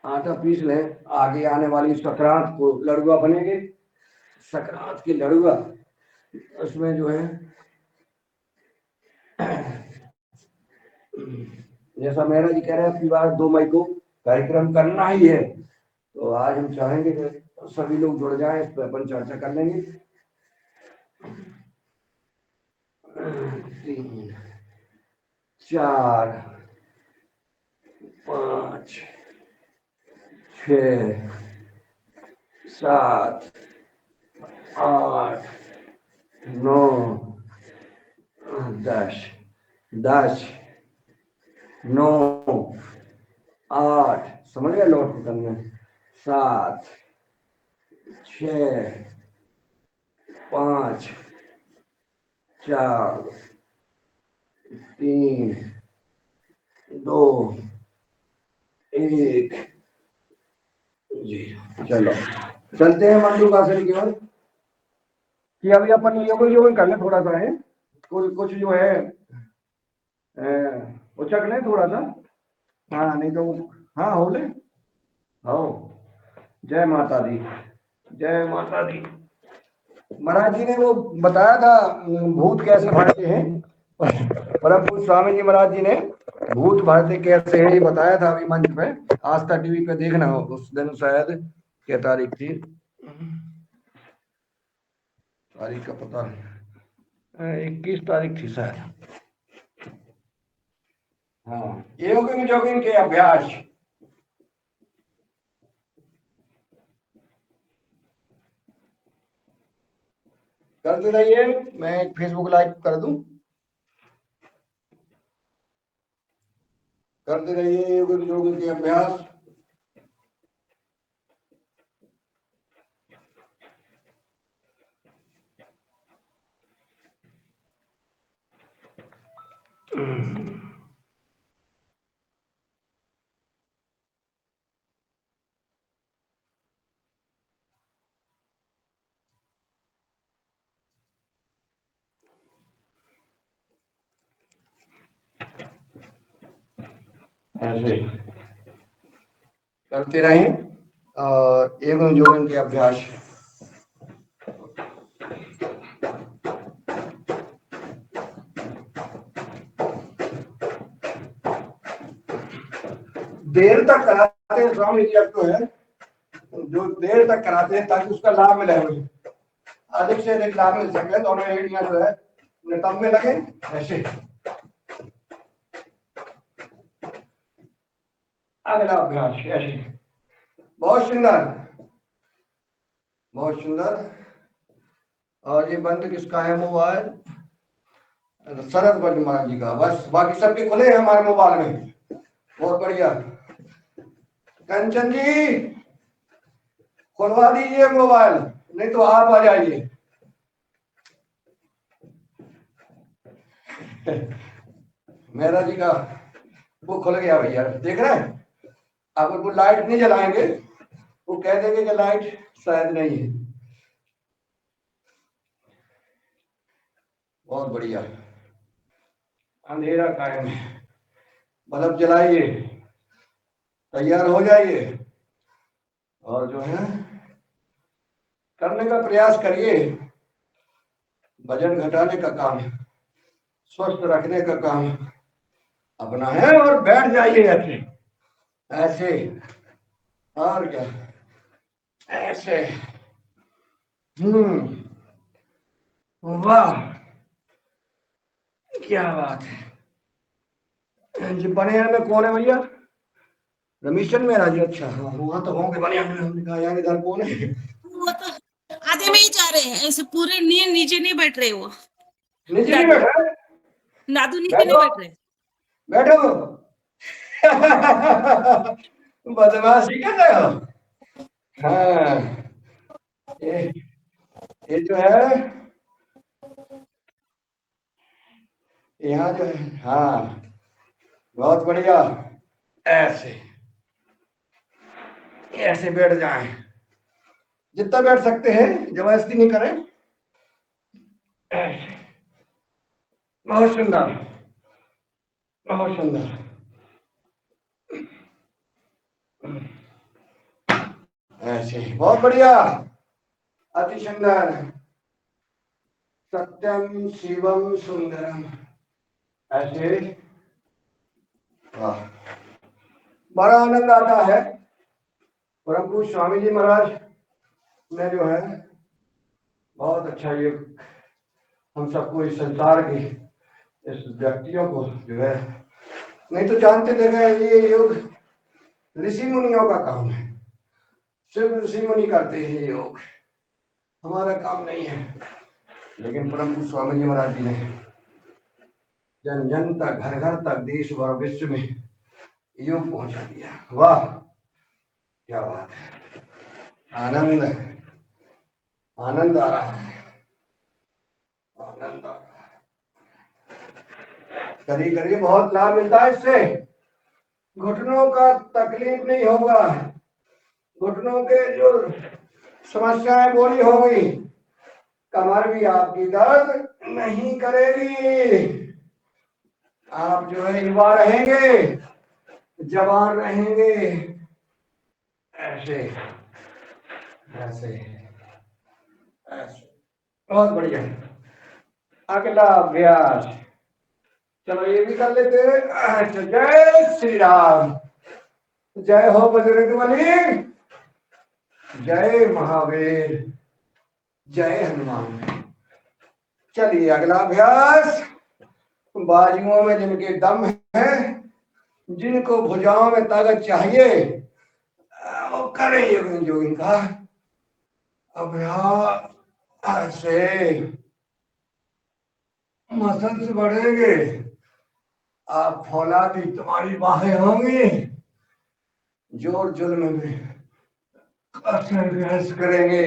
आटा पीस लें, आगे आने वाली संक्रांत को लड़ुआ बनेंगे, संक्रांत की लड़ुआ, उसमें जो है जैसा मेहरा जी कह रहे हैं अपनी बार 2 मई को कार्यक्रम करना ही है, तो आज हम चाहेंगे कि सभी लोग जुड़ जाएं, इस पर अपन चर्चा कर लेंगे। 3 4 5 6 7 8 9 10 10 9 8, समझ गए लौट करने, 7 6 5 4 3 2 1 जी। चलो चलते हैं मंडूकासन की ओर, कि अभी अपन योग कर लें थोड़ा सा है, कुछ जो है उचक लें थोड़ा सा, हाँ नहीं तो हाँ हो ले, हो। जय माता दी, जय माता दी। महाराज जी ने वो बताया था भूत कैसे भरते हैं, परम पूज्य स्वामी जी महाराज जी ने भूत भरते कैसे हैं ये बताया था अभी मंच पे, आस्था टीवी पे देखना हो, उस दिन शायद क्या तारीख थी, तारीख का पता नहीं, 21 तारीख थी शायद। हाँ, योगिंग जोगिंग के अभ्यास करते रहिए। मैं फेसबुक लाइव कर दूं, करते रहिए योगिंग जोगिंग के अभ्यास। ऐसे करते रहें, और योगिंग जोगिंग के अभ्यास। देर तक कराते हैं स्वामी जी, अब तो है जो देर तक कराते हैं ताकि उसका लाभ मिले, अधिक से अधिक लाभ मिल सके, दोनों एरिया जो है नितंब में लगे। ऐसे अगला अभ्यास ऐसे, बहुत सुंदर, बहुत सुंदर। और ये बंद किसका है मोबाइल, शरद बंद महाराज जी का, बस बाकी सबके खुले हैं हमारे मोबाइल में, बहुत बढ़िया। कंचन जी खुलवा दीजिए मोबाइल, नहीं तो आप आ जाइए। मेहरा जी का वो खुल गया भैया, देख रहे हैं। अब वो लाइट नहीं जलाएंगे, वो कह देंगे कि लाइट शायद नहीं है। बहुत बढ़िया, अंधेरा कायम है, बल्ब जलाइए, तैयार हो जाइए, और जो है करने का प्रयास करिए। वजन घटाने का काम, स्वस्थ रखने का काम अपना है। और बैठ जाइए ऐसे ऐसे, और क्या, ऐसे। वाह, क्या बात है जी। बनियान में कौन है भैया? रमेशन मेरा जी, अच्छा हाँ, वहां तो होंगे बनियान में। हमने कहा यार इधर कौन है? वो तो आधे में ही जा रहे हैं, ऐसे पूरे नीचे नहीं बैठ रहे वो। नीचे नहीं दादू बैठा? दादू नीचे नहीं बैठो बैठ रहे। बैठो। बदमाशी कर रहे हो? हाँ, ये ये जो है यहाँ जो है, हाँ बहुत बढ़िया। ऐसे ऐसे बैठ जाएं, जितना बैठ सकते हैं, जबरदस्ती नहीं करें। ऐसे, बहुत सुंदर, बहुत सुंदर। ऐसे बहुत बढ़िया, अति सुंदर। सत्यम शिवम सुंदरम। ऐसे, वाह, बड़ा आनंद आता है। परम पूज्य स्वामी जी महाराज ने जो है बहुत अच्छा ये हम सबको, इस संसार के इस व्यक्तियों को जो है, नहीं तो जानते थे ये योग ऋषि मुनियों का काम है, सिर्फ ऋषि मुनि करते हैं ये योग, हमारा काम नहीं है। लेकिन परम पूज्य स्वामी जी महाराज जी ने जन जन तक, घर घर तक, देश और विश्व में योग पहुंचा दिया। वाह, क्या बात है, आनंद, आनंद आ रहा है, आनंद आ रहा है। करिए करिए, बहुत लाभ मिलता है इससे। घुटनों का तकलीफ नहीं होगा, घुटनों के जो समस्याएं पूरी होगी, कमर भी आपकी दर्द नहीं करेगी। आप जो है युवा रहेंगे, जवान रहेंगे। ऐसे ऐसे ऐसे, बहुत बढ़िया। अगला अभ्यास, चलो ये भी कर लेते हैं। अच्छा, जय श्री राम, जय हो बजरंगबली, जय महावीर, जय हनुमान। चलिए अगला अभ्यास, बाजुओं में जिनके दम है, जिनको भुजाओं में ताकत चाहिए, वो करें योगिन जोगिन का अभ्यास। ऐसे मसल्स बढ़ेंगे, आप फौलादी, तुम्हारी बाहें होंगी, जोर जुल्म में बहस करेंगे,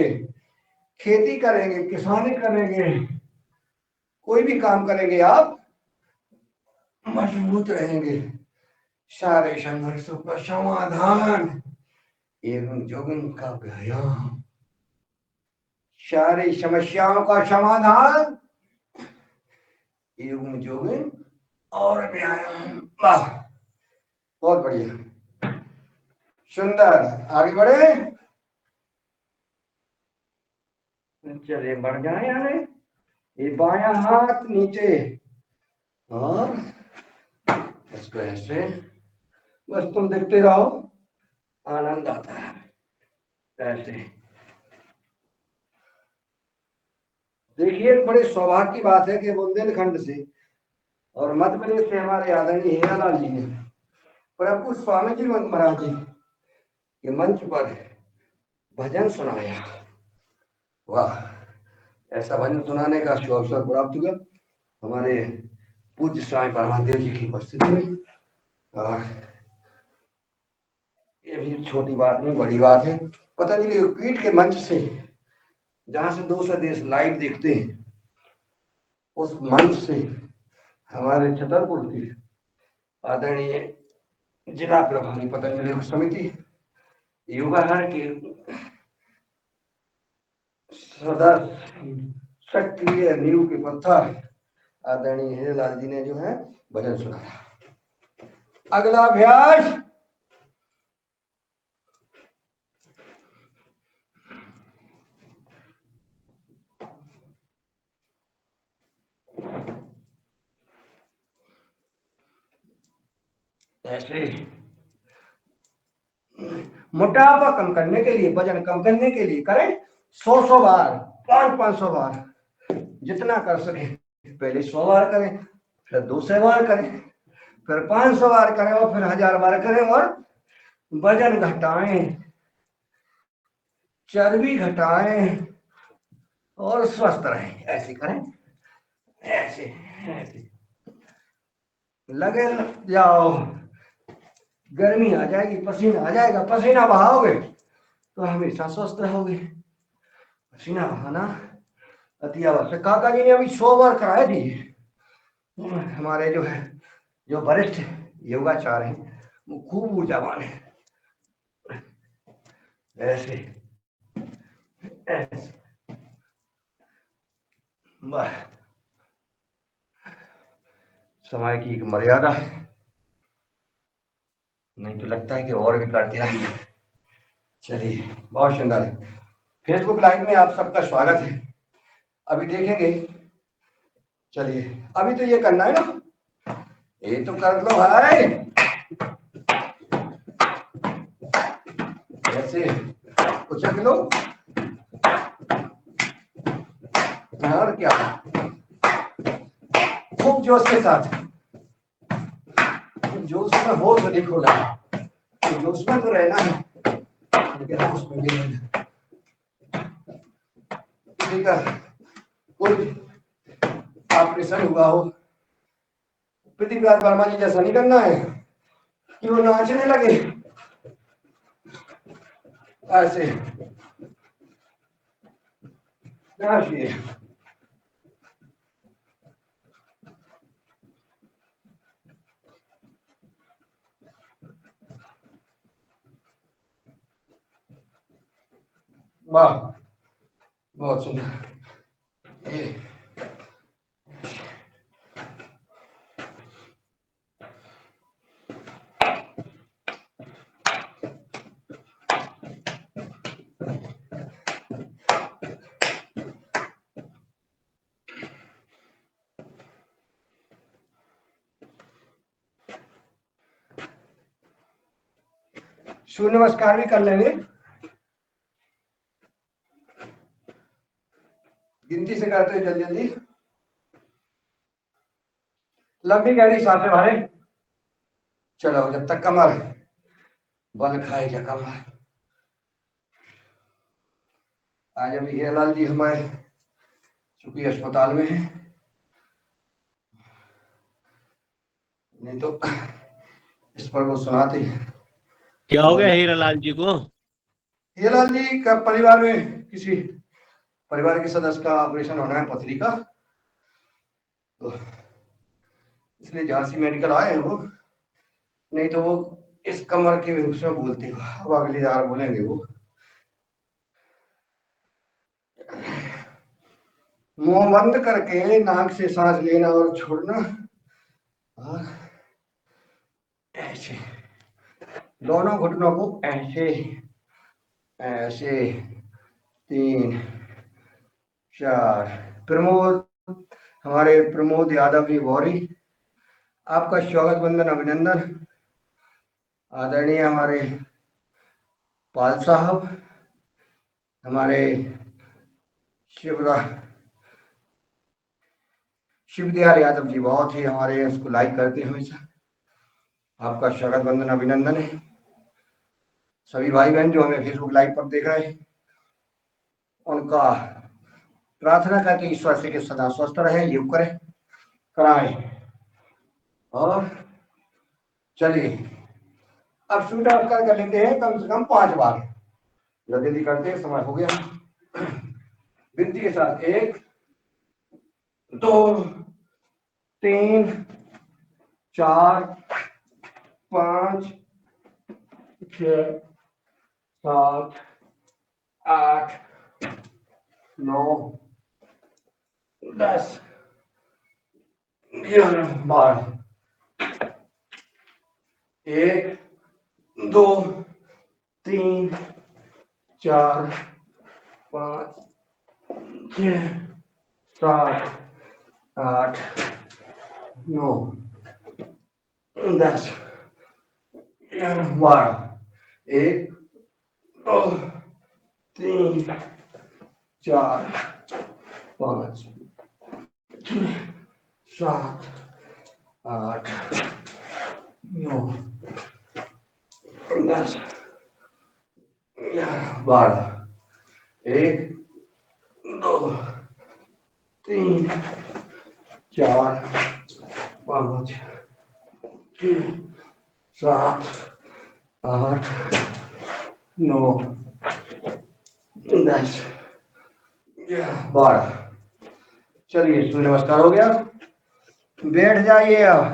खेती करेंगे, किसानी करेंगे, कोई भी काम करेंगे, आप मजबूत रहेंगे। सारे संघर्षों का समाधान एवं जोगिन का व्यायाम, सारी समस्याओं का समाधान एवं जोगिन और व्यायाम। वाह, बहुत बढ़िया, सुंदर। आगे बढ़े, चलिए बढ़ जाए यार। ये बायां हाथ नीचे, और इसको ऐसे, बस तुम देखते रहो, आनंद आता है। ऐसे देखिए, बड़े सौभाग्य की बात है कि बुंदेलखंड से और मध्य प्रदेश से हमारे आदरणीय हीरालाल जी ने परम पूज्य स्वामी जी महाराज जी के मंच पर भजन सुनाया। वाह, ऐसा भजन सुनाने का अवसर प्राप्त हुआ हमारे पूज्य स्वामी परमादेव जी की उपस्थिति में। ये भी छोटी बात नहीं, बड़ी बात है। पतंजलि योगपीठ के मंच से, जहां से दूसरे देश लाइव देखते हैं, उस मंच से हमारे छतरपुर के आदरणीय जिला प्रभारी पतंजलि योग समिति युवाहार के सदस्य, सक्रिय नींव के पत्थर आदरणीय हीरालाल जी ने जो है भजन सुनाया। अगला अभ्यास, ऐसे मोटापा कम करने के लिए, वजन कम करने के लिए करें 100 बार, 500 बार, जितना कर सके। पहले 100 बार करें, फिर 200 बार करें, फिर 500 बार करें और फिर 1000 बार करें और वजन घटाएं, चर्बी घटाएं और स्वस्थ रहें। ऐसे करें, ऐसे ऐसे लगे जाओ, गर्मी आ जाएगी, पसीना आ जाएगा। पसीना बहाओगे तो हमेशा स्वस्थ रहोगे। पसीना बहाना अति आवश्यक। काका जी ने अभी 100 बार कराए थी। हमारे जो है, जो वरिष्ठ योगाचार हैं, वो खूब ऊर्जावान है। ऐसे ऐसे वाह, समय की एक मर्यादा है, नहीं तो लगता है कि और भी करते रहेंगे। चलिए, बहुत सुंदर है। फेसबुक लाइव में आप सबका स्वागत है। अभी देखेंगे, चलिए अभी तो ये करना है ना, ये तो कर लो भाई। ऐसे उछक लो और क्या, खूब जोश के साथ, जोश में होश अधिक होना है, जोश में तो रहना है, लेकिन होश में भी रहना। किसी का कोई ऑपरेशन हुआ हो, पृथ्वीराज वर्मा जी जैसा नहीं करना है कि वो नाचने लगे। ऐसे नाचिए, वाह, बहुत सुंदर। ये सूर्य नमस्कार भी कर लेंगे, गिनती से करते हैं जल्दी जल्दी। लंबी गहरी सांसें भरें। चलो, जब तक कमर बल खाएगा कमर। आज अभी हीरालाल जी हमारे चूंकि अस्पताल में है, नहीं तो इस पर वो सुनाते हैं। क्या हो गया हीरालाल जी को? हीरालाल जी का परिवार में किसी परिवार के सदस्य का ऑपरेशन होना है, पथरी का, तो इसलिए झांसी मेडिकल आए हैं वो। नहीं तो वो इस कमर के उसमें बोलते हो, अब अगली बार बोलेंगे वो। मुंह बंद करके नाक से सांस लेना और छोड़ना, और ऐसे दोनों घुटनों को ऐसे ऐसे, 3 4। प्रमोद, हमारे प्रमोद यादव जी गौरी, आपका स्वागत, वंदन, अभिनंदन। आदरणीय हमारे पाल साहब, हमारे शिवदयाल यादव जी, बहुत ही हमारे उसको लाइक करते हैं हमेशा। आपका स्वागत, वंदन, अभिनंदन है। सभी भाई बहन जो हमें फेसबुक लाइव पर देख रहे हैं, उनका प्रार्थना करके ईश्वर से कि सदा स्वस्थ रहे, योग करें, कराएं। और चलिए अब सूर्य नमस्कार कर लेते हैं कम से कम 5 बार, जल्दी करते हैं, समय हो गया। विनती के साथ 1 2 3 4 5 6 7 8 9 10 11 12। 1 2 3 4 5 6 7 8 9 10 12 1 2 3 4 5 6 7 8 9 10 12 1 2 3 4 5 6 7 8 9 10 12। चलिए सूर्य नमस्कार हो गया, बैठ जाइए। अब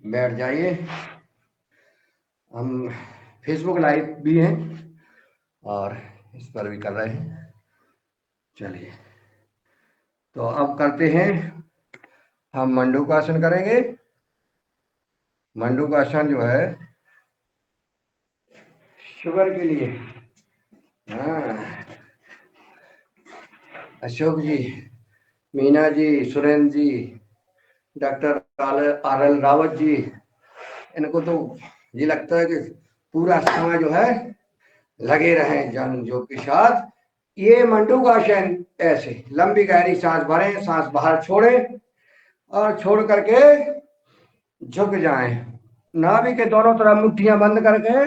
बैठ जाइए। हम फेसबुक लाइव भी हैं और इस पर भी कर रहे हैं। चलिए तो अब करते हैं, हम मंडूकासन करेंगे। मंडूकासन जो है शुगर के लिए। हाँ, अशोक जी, मीना जी, सुरेंद्र जी, doctor R L Rawat ji, इनको तो ये लगता है कि पूरा समय जो है लगे रहे जन योग के साथ। ये मंडूकासन ऐसे लंबी गहरी सांस भरें, सांस बाहर छोड़ें और छोड़ करके झुक जाएं। नाभि के दोनों तरफ मुट्ठियां बंद करके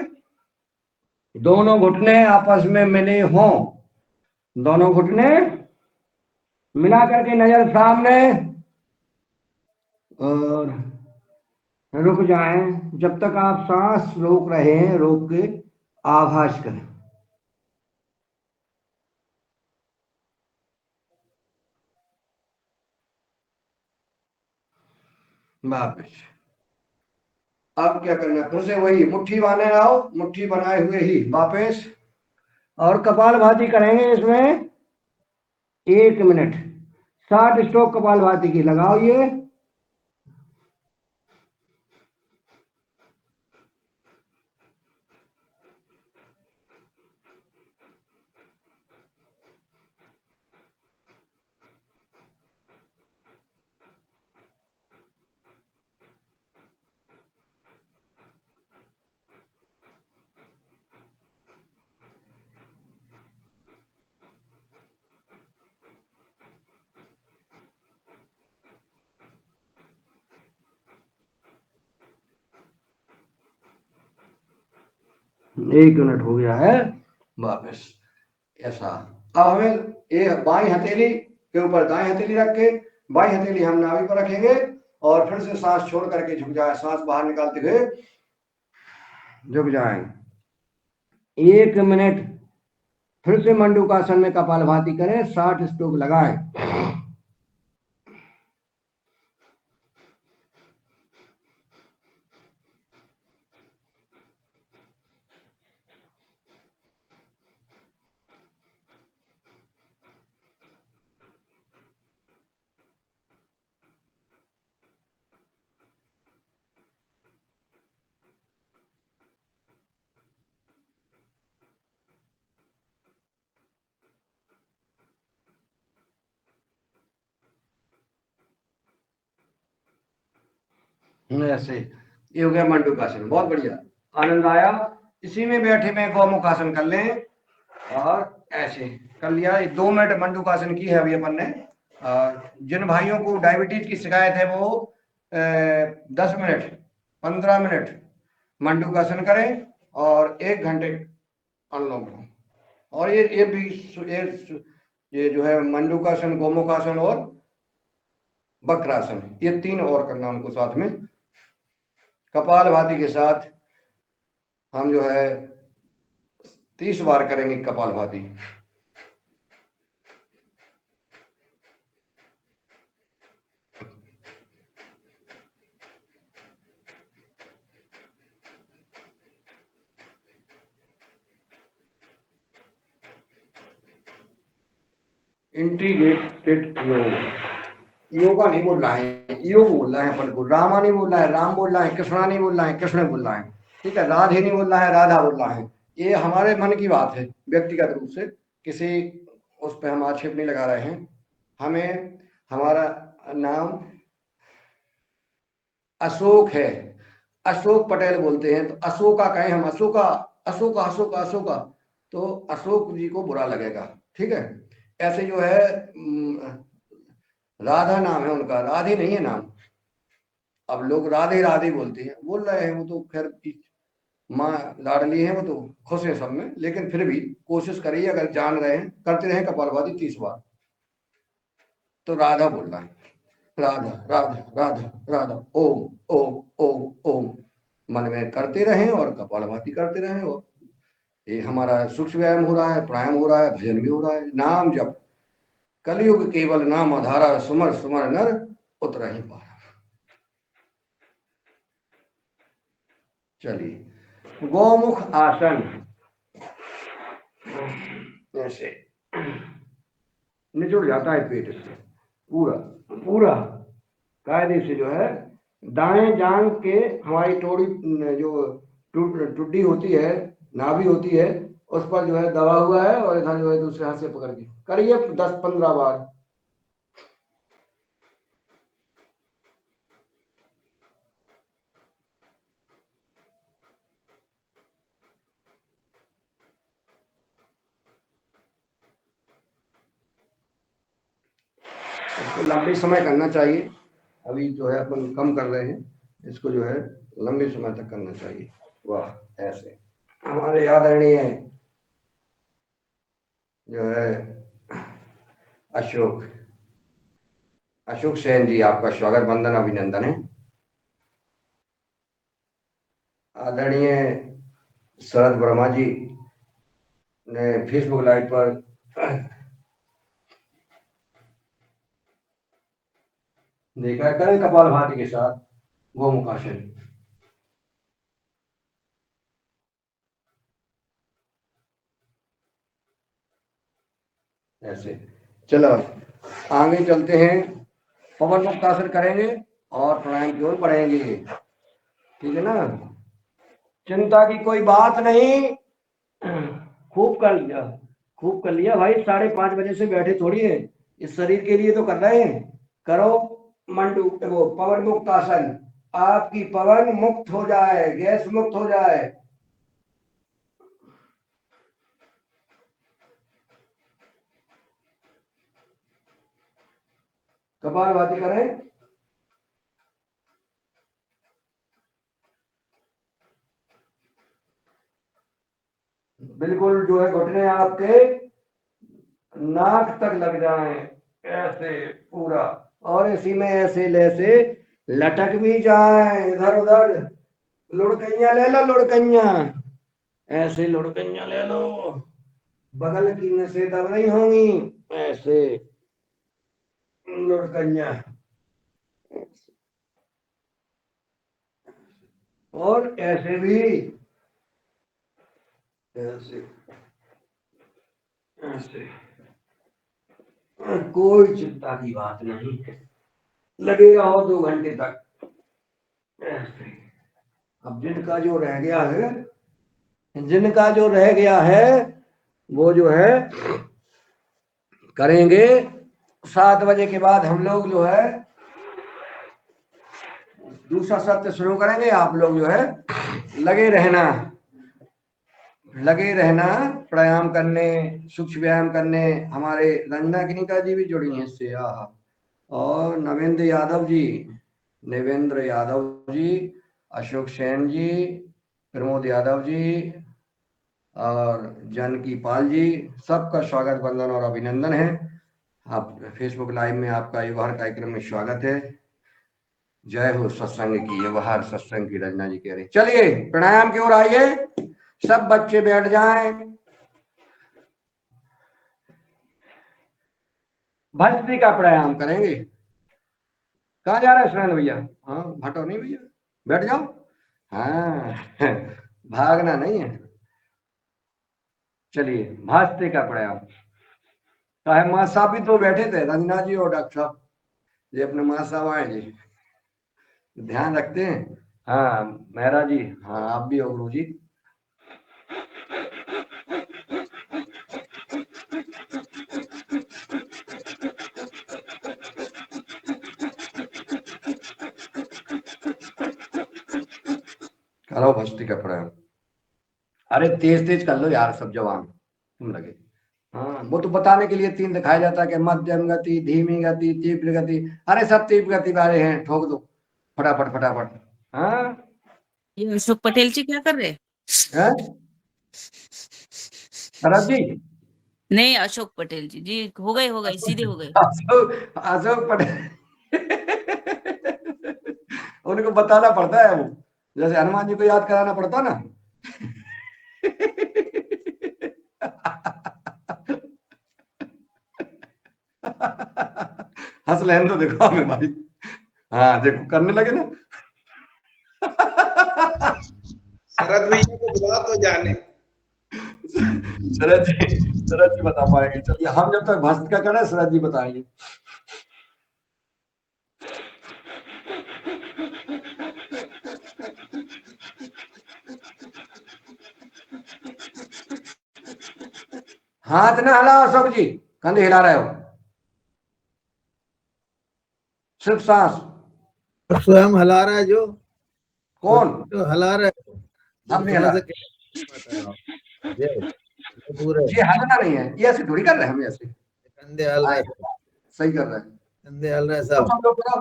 दोनों घुटने आपस में मिले हों। दोनों घुटने मिला करके नजर सामने और रुक जाएं। जब तक आप सांस रोक रहे हैं, रोक के आभास करें। वापस। अब क्या करना है, फिर से वही मुट्ठी बनाए आओ, मुट्ठी बनाए हुए ही वापस, और कपालभाति करेंगे इसमें 1 मिनट। 60 स्ट्रोक कपालभाति की लगाओ। ये एक मिनट हो गया है। वापस ऐसा। अब हमें ये बाई हथेली के ऊपर दाएं हथेली रख के बाई हथेली हम नाभि पर रखेंगे और फिर से सांस छोड़ करके झुक जाए। सांस बाहर निकालते हुए झुक जाएं। 1 मिनट। फिर से मंडूकासन में कपालभाति करें, 60 स्ट्रोक लगाएं। ऐसे ये हो गया मंडूकासन। बहुत बढ़िया, आनंद आया। इसी में बैठे में गौमुखासन कर लें और ऐसे कर लिया। 2 मिनट मंडूकासन की है अभी अपन ने। जिन भाइयों को डायबिटीज की शिकायत है वो 10 मिनट 15 मिनट मंडूकासन करें और 1 घंटे अनुलोम विलोम। और ये भी ये जो है मंडूकासन, गोमुखासन और वक्रासन, ये 3 और करना उनको साथ में। कपालभाति के साथ हम जो है 30 बार करेंगे कपालभाति। इंटीग्रेटेड योग, योगा नहीं बोल रहा है, योग बोल रहा है अपन को। रामा नहीं बोल रहा है, राम बोल रहा है। कृष्णा नहीं बोल रहा है, कृष्ण बोल रहा है। ठीक है, राधे नहीं बोल रहा है, राधा बोल रहा है। ये हमारे मन की बात है, व्यक्तिगत रूप से किसी उस पर हम आक्षेप नहीं लगा रहे हैं। हमें हमारा नाम अशोक है, अशोक पटेल बोलते हैं, तो अशोका कहें हम, अशोका अशोका अशोका अशोका, तो अशोक जी को बुरा लगेगा। ठीक है। ऐसे जो है राधा नाम है उनका, राधे नहीं है नाम। अब लोग राधे राधे बोलते हैं, बोल रहे हैं, वो तो खैर माँ लाडली है, वो तो खुश है सब में, लेकिन फिर भी कोशिश करिए, अगर जान रहे हैं करते रहे कपालभाति 30 बार, तो राधा बोल रहा है, राधा राधा राधा राधा, ओम ओम ओम ओम, मन में करते रहें और कपालभाति करते रहें, और ये हमारा सूक्ष्म व्यायाम हो रहा है, प्राणायाम हो रहा है, भजन भी हो रहा है। नाम जप कलयुग केवल नाम आधारा, सुमर सुमर नर उतर ही पारा। चलिए, गौमुख आसन, ऐसे निचुड़ जाता है पेट से पूरा पूरा कायदे से, जो है दाएं जांघ के हमारी टोड़ी जो टुड्डी होती है, नाभि होती है, उस पर जो है दबा हुआ है, और इधर जो है दूसरे हाथ से पकड़ के करिए 10-15 बार। इसको लंबे समय करना चाहिए, अभी जो है अपन कम कर रहे हैं, इसको जो है लंबे समय तक करना चाहिए। वाह, ऐसे हमारे आदरणीय जो है अशोक अशोक सेन जी, आपका स्वागत, वंदन, अभिनंदन है। आदरणीय शरद वर्मा जी ने फेसबुक लाइव पर देखा, करें कपालभाति के साथ गोमुख आसन। ऐसे चलो आगे चलते हैं, पवन मुक्त आसन करेंगे और प्राणायाम की ओर बढ़ेंगे। ठीक है ना, चिंता की कोई बात नहीं, खूब कर लिया, खूब कर लिया भाई। 5:30 बजे से बैठे थोड़ी है, इस शरीर के लिए तो कर रहे हैं। करो मंडू वो पवन मुक्त आसन, आपकी पवन मुक्त हो जाए, गैस मुक्त हो जाए। कपालभाति करें, बिल्कुल जो है घुटने आपके नाक तक लग जाएं, ऐसे पूरा, और इसी में ऐसे ऐसे लटक भी जाए, इधर उधर लुढ़कइयां ले लो, लुढ़कइयां, ऐसे लुढ़कइयां ले लो, बगल की नसें दब रही होंगी, ऐसे लुढ़कइयां, और ऐसे भी, ऐसे ऐसे, कोई चिंता की बात नहीं है, लगे रहो 2 घंटे तक ऐसे। अब जिनका जो रह गया है, जिनका जो रह गया है वो जो है करेंगे 7 बजे के बाद। हम लोग जो है दूसरा सत्र शुरू करेंगे, आप लोग जो है लगे रहना, लगे रहना प्राणायाम करने, सूक्ष्म व्यायाम करने। हमारे रंजना कनिका जी भी जुड़ी हैं इससे, और नवेंद्र यादव जी, देवेंद्र यादव जी, अशोक सेन जी, प्रमोद यादव जी और जानकी पाल जी, सबका स्वागत, वंदन और अभिनंदन है। आप फेसबुक लाइव में आपका व्यवहार कार्यक्रम में स्वागत है। जय हो सत्संग की, व्यवहार सत्संग की, रंजना जी कह रहे। चलिए प्राणायाम की ओर आइए, सब बच्चे बैठ जाएं। भस्त्रिका का प्राणायाम करेंगे। कहाँ जा रहे हैं सुरेंद्र भैया? हाँ हटो नहीं भैया, बैठ जाओ। हाँ भागना नहीं है। चलिए भस्त्रिका का प्राणायाम, चाहे माँ साहब भी तो बैठे थे, रंजना जी और डॉक्टर साहब, ये अपने माँ साहब आए जी, ध्यान रखते हैं। हाँ मेहरा जी, हाँ आप भी हो गुरु जी। हेलो भस्ती कपड़ा। अरे तेज तेज कर लो यार सब जवान तुम लगे। हाँ वो तो बताने के लिए 3 दिखाया जाता है कि मध्यम गति, धीमी गति, तीव्र गति। अरे सब तीव्र गति वाले हैं, ठोक दो फटाफट फटाफट। हाँ ये अशोक पटेल जी क्या कर रहे हैं? हैं? शरद जी, नहीं, अशोक पटेल जी जी हो गए सीधे हो गए। अशोक अशोक पटेल उनको बताना पड़ता है वो, जैसे हनुमान जी को याद कराना पड़ता ना। हंस लेने तो देखो हमें भाई। हाँ देखो करने लगे ना। शरद भैया को बुला तो जाने। शरद जी बता पाएंगे। चलिए हम जब तक भस्त का करें शरद जी बताएंगे। हाथ ना हिलाओ अशोक जी, कंधे हिला रहे हो, सिर्फ सांस। स्वयं हिला रहा है जो, कौन? तो हिला रहा है। हम नहीं हिला उसमें से रहे। क्या बताओ? ये पूरे ये हिलना नहीं है, ये ऐसे थोड़ी कर रहे हैं हम ऐसे। कंधे हिल रहे हाँ, हैं, सही कर रहे हैं। कंधे हिल रहे हैं तो सब। सब लोग करो,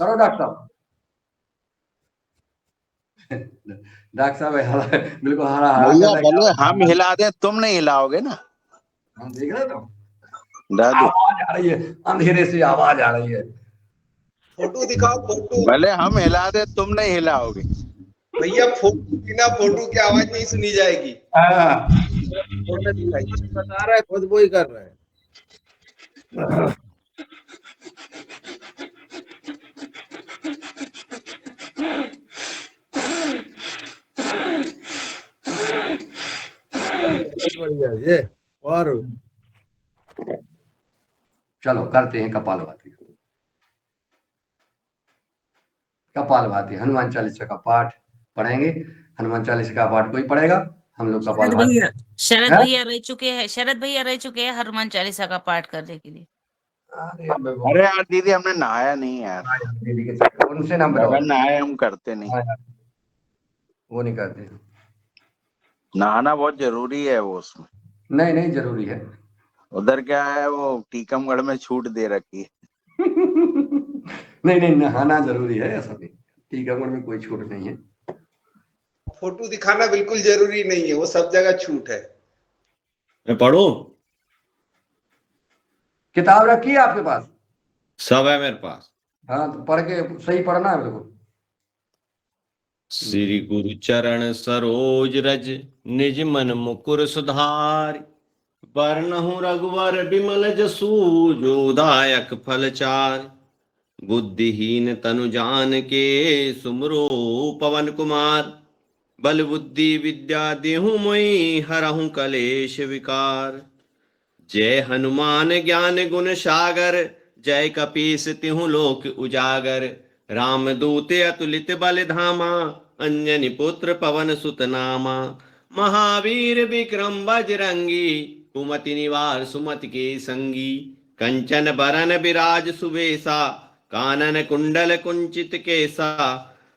करो डॉक्टर साहब। डॉक्टर साहब बिल्कुल हरा हरा भैया कर भले रहे हम हिला दें, तुम नहीं हिलाओगे ना। हम देख रहे तो दादू आवाज आ रही है, अंधेरे से आवाज आ रही है। फोटो दिखाओ फोटो। भले हम हिला दें, तुम नहीं हिलाओगे। भैया फोटो, बिना फोटो की आवाज नहीं सुनी जाएगी। हाँ, फोटो दिखाइए। बता रहा है, खुद वो ही कर रहा है। बहुत बढ़िया ये। और चलो करते हैं कपालभाति। कपालभाति हनुमान चालीसा का पाठ पढ़ेंगे। हनुमान चालीसा का पाठ कोई पढ़ेगा, हम लोग कपालभाति। शरद हैं? भैया रह चुके हैं हनुमान चालीसा का पाठ करने के लिए। अरे यार दीदी, हमने नहाया नहीं यार। दीदी के चक्कर उनसे ना बगैर बताओ। नहाए हम करते नहीं। हाँ यार, वो नहीं करते हैं। नहाना बहुत जरूरी है वो उसमें। नहीं नहीं जरूरी है। उधर क्या है, वो टीकमगढ़ में छूट दे रखी है। नहीं नहीं नहाना जरूरी है, ऐसा नहीं। टीकमगढ़ में कोई छूट नहीं है। फोटो दिखाना बिल्कुल जरूरी नहीं है, वो सब जगह छूट है। मैं पढ़ूं? किताब रखी है आपके पास? सब है मेरे पास। हाँ तो पढ़ के सही पढ़ना है बिल्कुल। श्री गुरु चरण सरोज रज, निज मन मुकुर सुधार। बरनहु रघुवर बिमल जसु, जो दायक फल चार। बुद्धिहीन तनु जान के, सुमरो पवन कुमार। बल बुद्धि विद्या देहु मोहि, हरहु कलेश विकार। जय हनुमान ज्ञान गुण सागर, जय कपीस तिहु लोक उजागर। रामदूत अतुलित बल धामा, अंजनी पुत्र पवन सुत नामा। महावीर विक्रम बजरंगी, कुमति निवार सुमति के संगी। कंचन बरन विराज सुबेसा, कानन कुंडल कुंचित केसा।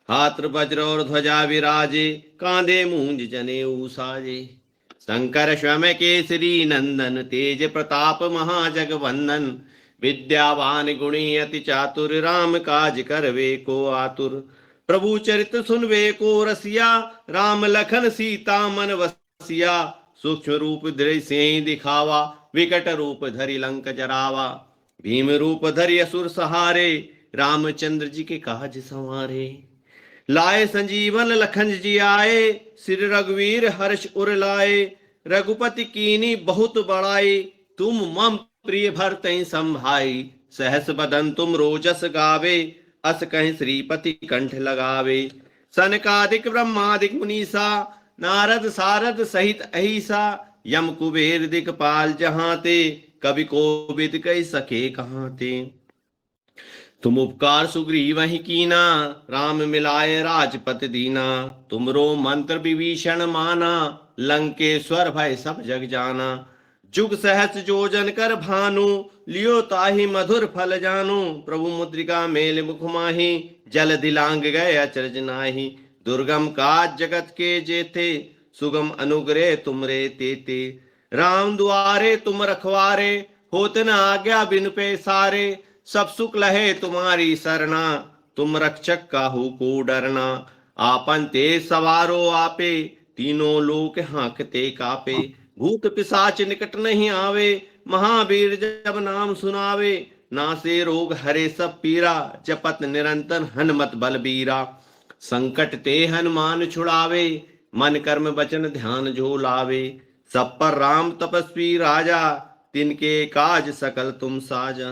हाथ वज्र और ध्वजा विराजे, कांधे मूंज जनेऊ साजे। शंकर स्वयं केसरी नंदन, तेज प्रताप महाजगवंदन। विद्यावान गुणी अति चातुर, राम काज करवे को आतुर। प्रभु चरित सुनवे को रसिया, राम लखन सीता मन वसिया। सूक्ष्म रूप धरि सिंह दिखावा, विकट रूप धरि लंक जरावा। भीम रूप धरि असुर सहारे, रामचंद्र जी के काज संवारे। लाए संजीवन लखन जी आए, श्री रघुवीर हर्ष उर लाए। रघुपति कीनी बहुत बड़ाई, तुम मम प्रिय भरतहि संभाई। सहस बदन तुम रोजस गावे, अस कहीं श्रीपति कंठ लगावे। सनकादिक ब्रह्मादिक मुनीसा, नारद सारद सहित अहिसा। यम कुबेर दिक्पाल जहाँ ते, कवि कोविद कहि सके कहाँ ते। तुम उपकार सुग्रीव ही कीना, राम मिलाए राजपत दीना। तुमरो मंत्र विभीषण माना, लंकेश्वर भय सब जग जाना। जुग सहस जोजन कर भानु, लियो ताहि मधुर फल जानु। प्रभु मुद्रिका मेल मुख माहि, जल दिलांग गए अचरज नाहि। दुर्गम काज जगत के जेते, सुगम अनुग्रह तुमरे तेते। राम दुआरे तुम रखवारे, होत न आज्ञा बिन पैसारे। सब सुख लहे तुम्हारी सरना, तुम रक्षक काहू को डरना। आपन तेज सवारो आपे, तीनों लोक हाँकते कापे। भूत पिशाच निकट नहीं आवे, महावीर जब नाम सुनावे। नासे रोग हरे सब पीरा, जपत निरंतर हनुमत बलबीरा। संकट ते हनुमान छुड़ावे, मन कर्म वचन ध्यान जो लावे। सब पर राम तपस्वी राजा, तिनके काज सकल तुम साजा।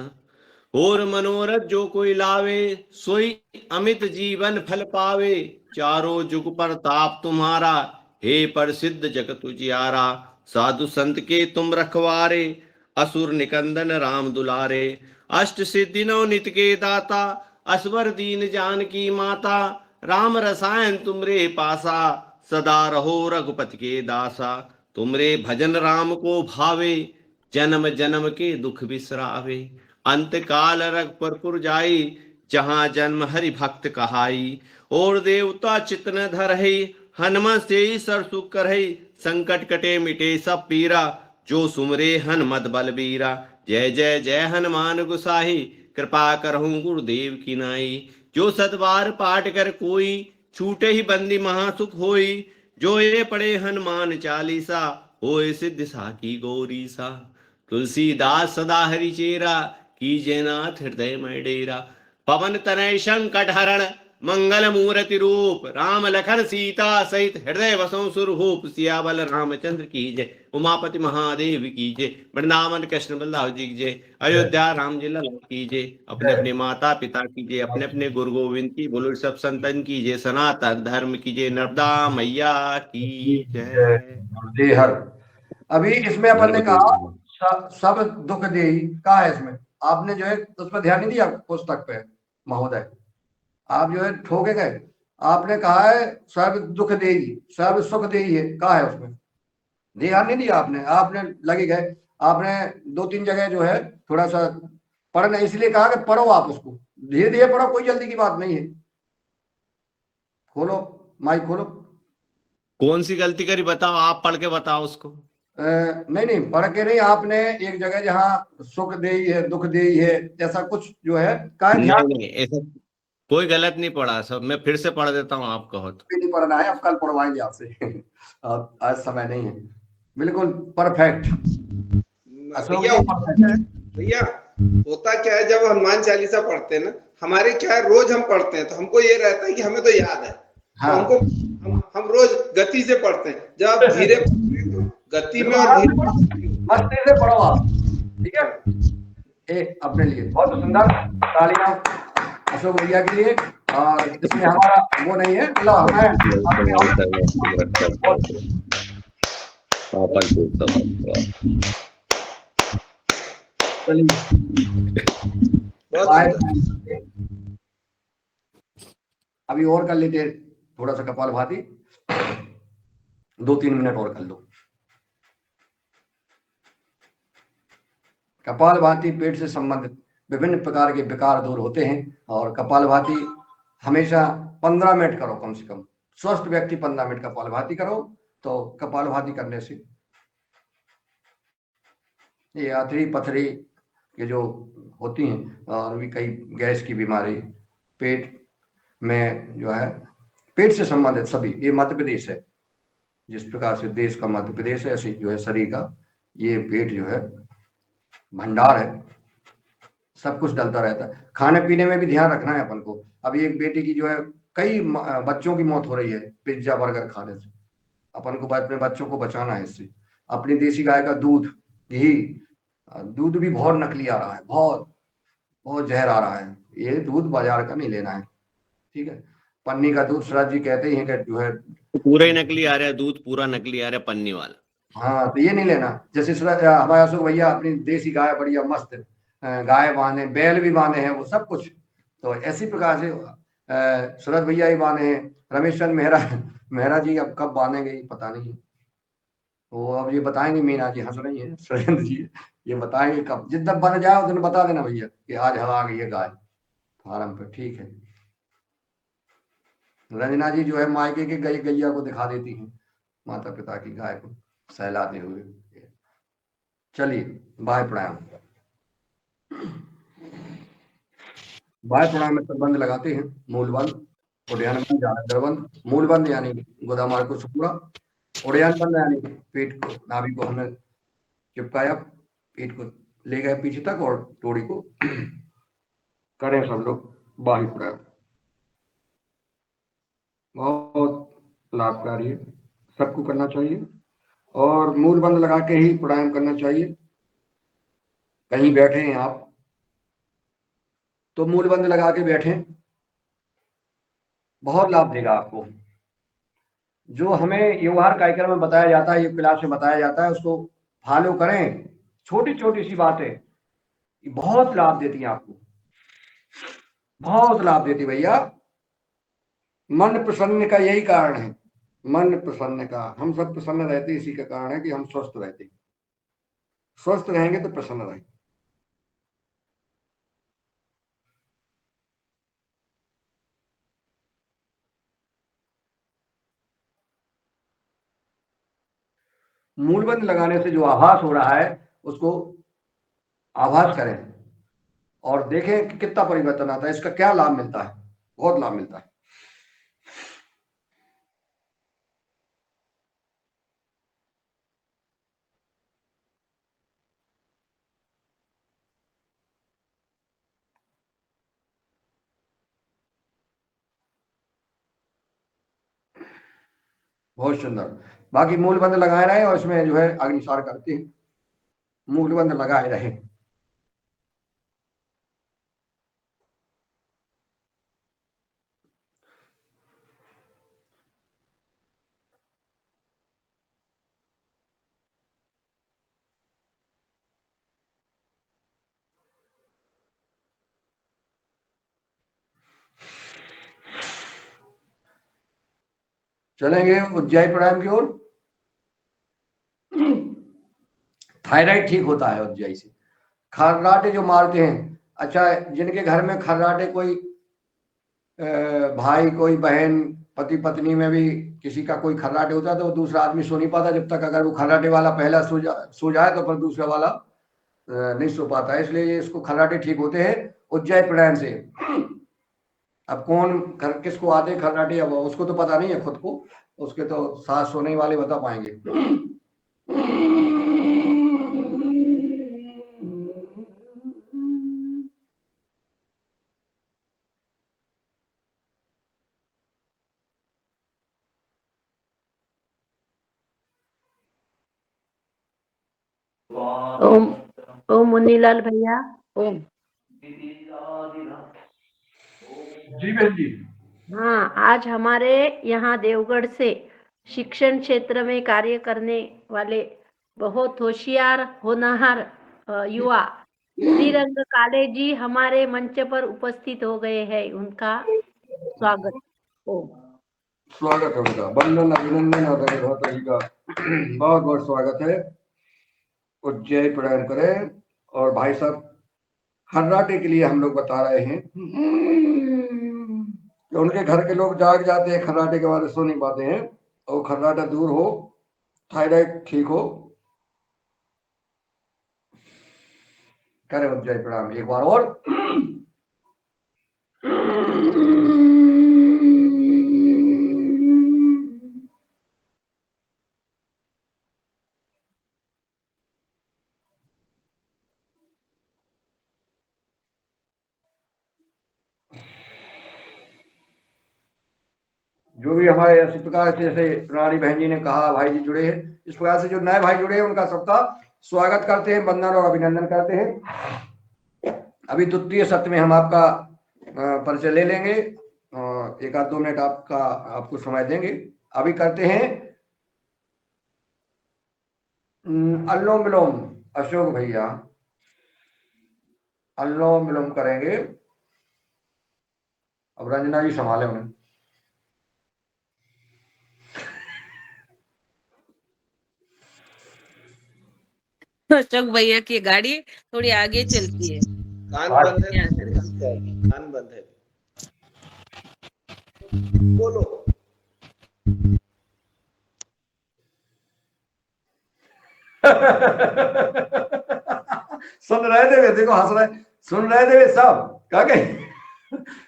और मनोरथ जो कोई लावे, सोई अमित जीवन फल पावे। चारों जुग पर ताप तुम्हारा, हे प्रसिद्ध जगत उजियारा। साधु संत के तुम रखवारे, असुर निकंदन राम दुलारे। अष्ट सिद्धि नौ नित के दाता, असवर दीन जानकी माता। राम रसायन तुमरे पासा, सदा रहो रघुपति के दासा। तुमरे भजन राम को भावे, जन्म जन्म के दुख बिसरावे। अंत काल रघुपुर जाई, जहाँ जन्म हरि भक्त कहाई। और देवता चितन धरहि, हनुमत से ही सर सुख करहि। संकट कटे मिटे सब पीरा, जो सुमरे हनुमत बलबीरा। जय जय जय हनुमान गुसाही, कृपा करहूँ गुरुदेव की नाई। जो सतबार पाठ कर कोई, छूटे ही बंदी महासुख होई। जो ये पढ़े हनुमान चालीसा, होए सिद्धि साकी गौरी सा। तुलसीदास सदा हरि चेरा, कीजे नाथ हृदय में डेरा। पवन तनय संकट हरण, मंगल मूर्ति रूप। राम लखन सीता सहित, हृदय वसों सुरभूप। सियाबल रामचंद्र की जय, उमापति महादेव की जय। वृंदावन कृष्ण बल्लभ जी की जय, अयोध्या राम जी लला की जय। अपने अपने माता पिता की जय, अपने अपने गुरु गोविंद की, बोलो सब संतन की जय। सनातन धर्म की जय, नर्मदा मैया की जय। जय हर। अभी इसमें अपन ने कहा सब दुख दे, कहा है इसमें आपने जो है उस पर ध्यान नहीं दिया पुस्तक पे महोदय, आप जो है ठोके गए। आपने कहा है सब दुख दे, सब सुख दे है, कहा है उसमें ध्यान नहीं दिया आपने। आपने लगे गए, आपने 2-3 जगह जो है थोड़ा सा पढ़ना, इसलिए कहा कि पढ़ो आप उसको, धीरे धीरे पढ़ो, कोई जल्दी की बात नहीं है। खोलो माइक खोलो। कौन सी गलती करी बताओ, आप पढ़ के बताओ उसको। नहीं नहीं पढ़ के नहीं, आपने एक जगह जहाँ सुख दे है दुख दे है ऐसा कुछ जो है कहा नहीं ध्यान नहीं, ऐसा कोई गलत नहीं पढ़ा। सब मैं फिर से पढ़ देता हूँ, आप कहो तो। नहीं पढ़ना है, अब कल पढ़वाएंगे आपसे। अब आज समय नहीं है, बिल्कुल परफेक्ट। भैया होता क्या है, जब हनुमान चालीसा पढ़ते हैं ना, हमारे क्या है रोज हम पढ़ते हैं तो हमको ये रहता है कि हमें तो याद है। हाँ। तो हमको हम रोज गति से पढ़ते हैं, जब धीरे गति में और धीरे मस्ती से पढ़ो आप, ठीक है। एक अपने लिए बहुत सुंदर तालियां अशोक भैया के लिए। और इसमें हमारा वो नहीं है, मतलब अभी और कर लेते थोड़ा सा कपाल भाती, 2-3 मिनट और कर लो। कपाल भाती पेट से संबंधित विभिन्न प्रकार के विकार दूर होते हैं। और कपाल भाती हमेशा 15 मिनट करो कम से कम। स्वस्थ व्यक्ति 15 मिनट कपाल भाती करो, तो कपाल भाती करने से ये आंतरी पथरी के जो होती हैं, और भी कई गैस की बीमारी, पेट में जो है पेट से संबंधित सभी, ये मध्य प्रदेश है, जिस प्रकार से देश का मध्य प्रदेश है, ऐसे जो है शरीर का ये पेट जो है भंडार है, सब कुछ डलता रहता है। खाने पीने में भी ध्यान रखना है अपन को। अभी एक बेटी की जो है कई बच्चों की मौत हो रही है पिज्जा बर्गर खाने से। अपन को अपने बच्चों को बचाना है इससे। अपनी देसी गाय का दूध, घी, दूध भी बहुत नकली आ रहा है, बहुत जहर आ रहा है। ये दूध बाजार का नहीं लेना है, ठीक है। पन्नी का दूध सूरज जी कहते हैं कि जो है पूरा ही नकली आ रहा है, दूध पूरा नकली आ रहा है, पन्नी वाला। हाँ, तो ये नहीं लेना। जैसे सूरज हमारे अशोक भैया अपनी देसी गाय बढ़िया मस्त गाय बांधे, बैल भी बांधे हैं, वो सब कुछ। तो ऐसी प्रकार से सूरज भैया ही बांधे हैं। रमेश चंद मेहरा जी अब कब बांधेंगे पता नहीं, वो अब ये बताएंगे। मीना जी हंस रही है, सुरेंद्र जी ये बताएंगे कब, जिस दिन बन जाए उस दिन बता देना भैया कि आज हवा आ गई है गाय फार्म पे, ठीक है। रंजना जी जो है मायके के गैया को दिखा देती हैं, माता पिता की गाय को सहलाते हुए। चलिए, बाय प्राणाम। बाय प्राणाम में बंद लगाते हैं, मूल बंद, उड्डयन बंद, जालंधर बंद। मूल बंद यानी गोदामार्ग को सुपूरा, उड्डयन बंद यानी पेट को, नाभि को हमने चिपकाया, पेट को ले गए पीछे तक और टोड़ी को करें सब लोग बाही प्राणाम। बहुत लाभकारी है, सबको करना चाहिए और मूल बंद लगा के ही प्राणायाम करना चाहिए। कहीं बैठे हैं आप तो मूल बंद लगा के बैठे, बहुत लाभ देगा आपको। जो हमें व्यवहार कार्यक्रम में बताया जाता है, ये क्लास में बताया जाता है, उसको फॉलो करें। छोटी छोटी सी बातें बहुत लाभ देती हैं आपको, बहुत लाभ देती भैया। मन प्रसन्न का यही कारण है, मन प्रसन्न का, हम सब प्रसन्न रहते इसी का कारण है कि हम स्वस्थ रहते। स्वस्थ रहेंगे तो प्रसन्न रहेंगे। मूलबंद लगाने से जो आभास हो रहा है उसको आभास करें और देखें कि कितना परिवर्तन आता है, इसका क्या लाभ मिलता है। बहुत लाभ मिलता है। बहुत सुंदर। बाकी मूल बंद लगाए रहे और इसमें जो है अग्निसार करते हैं, मूल बंद लगाए रहे। चलेंगे उज्जैन प्राणायाम की ओर। थायराइड ठीक होता है उज्जैन से। खर्राटे जो मारते हैं, अच्छा जिनके घर में खर्राटे, कोई भाई कोई बहन पति पत्नी में भी किसी का कोई खर्राटे होता है तो दूसरा आदमी सो नहीं पाता जब तक अगर वो खर्राटे वाला पहला सो जाए तो फिर दूसरा वाला नहीं सो पाता है। इसलिए इसको खर्राटे ठीक होते हैं उज्जैन प्राणायाम से। अब कौन किसको आते खर्राटे, अब उसको तो पता नहीं है खुद को, उसके तो सास सोने वाले बता पाएंगे। ओम ओम मुन्नीलाल भैया ओम। जी बहन जी। हाँ, आज हमारे यहाँ देवगढ़ से शिक्षण क्षेत्र में कार्य करने वाले बहुत होशियार होनहार युवा श्रीरंग काले जी हमारे मंच पर उपस्थित हो गए हैं। उनका स्वागत। ओम। स्वागत है उनका, वंदन अभिनंदन और धन्यवाद जी का बहुत बहुत स्वागत है। उज्जैन प्राणायाम करें। और भाई साहब खर्राटे के लिए हम लोग बता रहे हैं कि उनके घर के लोग जाग जाते हैं, खर्राटे के बारे सो नहीं पाते हैं, और खर्राटा दूर हो, थायराइड ठीक हो। करें उज्जैन प्राणायाम एक बार और। जो भी हमारे इस प्रकार से जैसे रानी बहन जी ने कहा, भाई जी जुड़े हैं, इस प्रकार से जो नए भाई जुड़े हैं उनका सबका स्वागत करते हैं, वंदन और अभिनंदन करते हैं। अभी द्वितीय सत्र में हम आपका परिचय ले लेंगे और एक आध 2 मिनट आपको समय देंगे। अभी करते हैं अनुलोम विलोम। अशोक भैया अनुलोम विलोम करेंगे। अब रंजना जी संभाले उन्हें। अशोक भैया की गाड़ी थोड़ी आगे चलती है। कान बंद है, कान बंद है। बोलो। सुन रहे थे वे, देखो हंस रहे, सुन रहे थे वे सब, क्या कहीं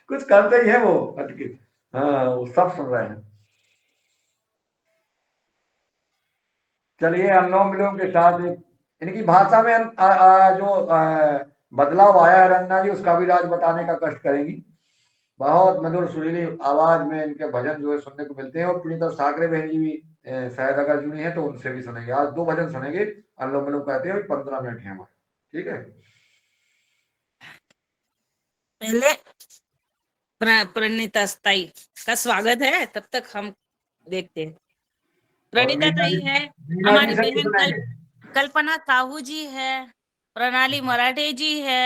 कुछ करते ही है वो अटके। हाँ, वो सब सुन रहे हैं। चलिए, अनुलोम विलोम के साथ इनकी भाषा में जो बदलाव आया है रंजना जी, उसका भी राज बताने का कष्ट करेंगी। बहुत मधुर सुरीली आवाज में इनके भजन जो है सुनने को मिलते हैं। और पुनीता साकरे बहन जी भी शायद अगर जुड़ी है तो उनसे भी सुनेंगे। आज 2 भजन सुनेंगे, अनुलोम विलोम कहते हैं, 15 मिनट है हमारे, ठीक है। पहले प्रणीता ताई का स्वागत है, तब तक हम देखते हैं। प्रणीता ताई है, मीना हमारी जी से भी बहन सुनाएंगे। कल्पना साहू जी है, प्रणाली मराठे जी है,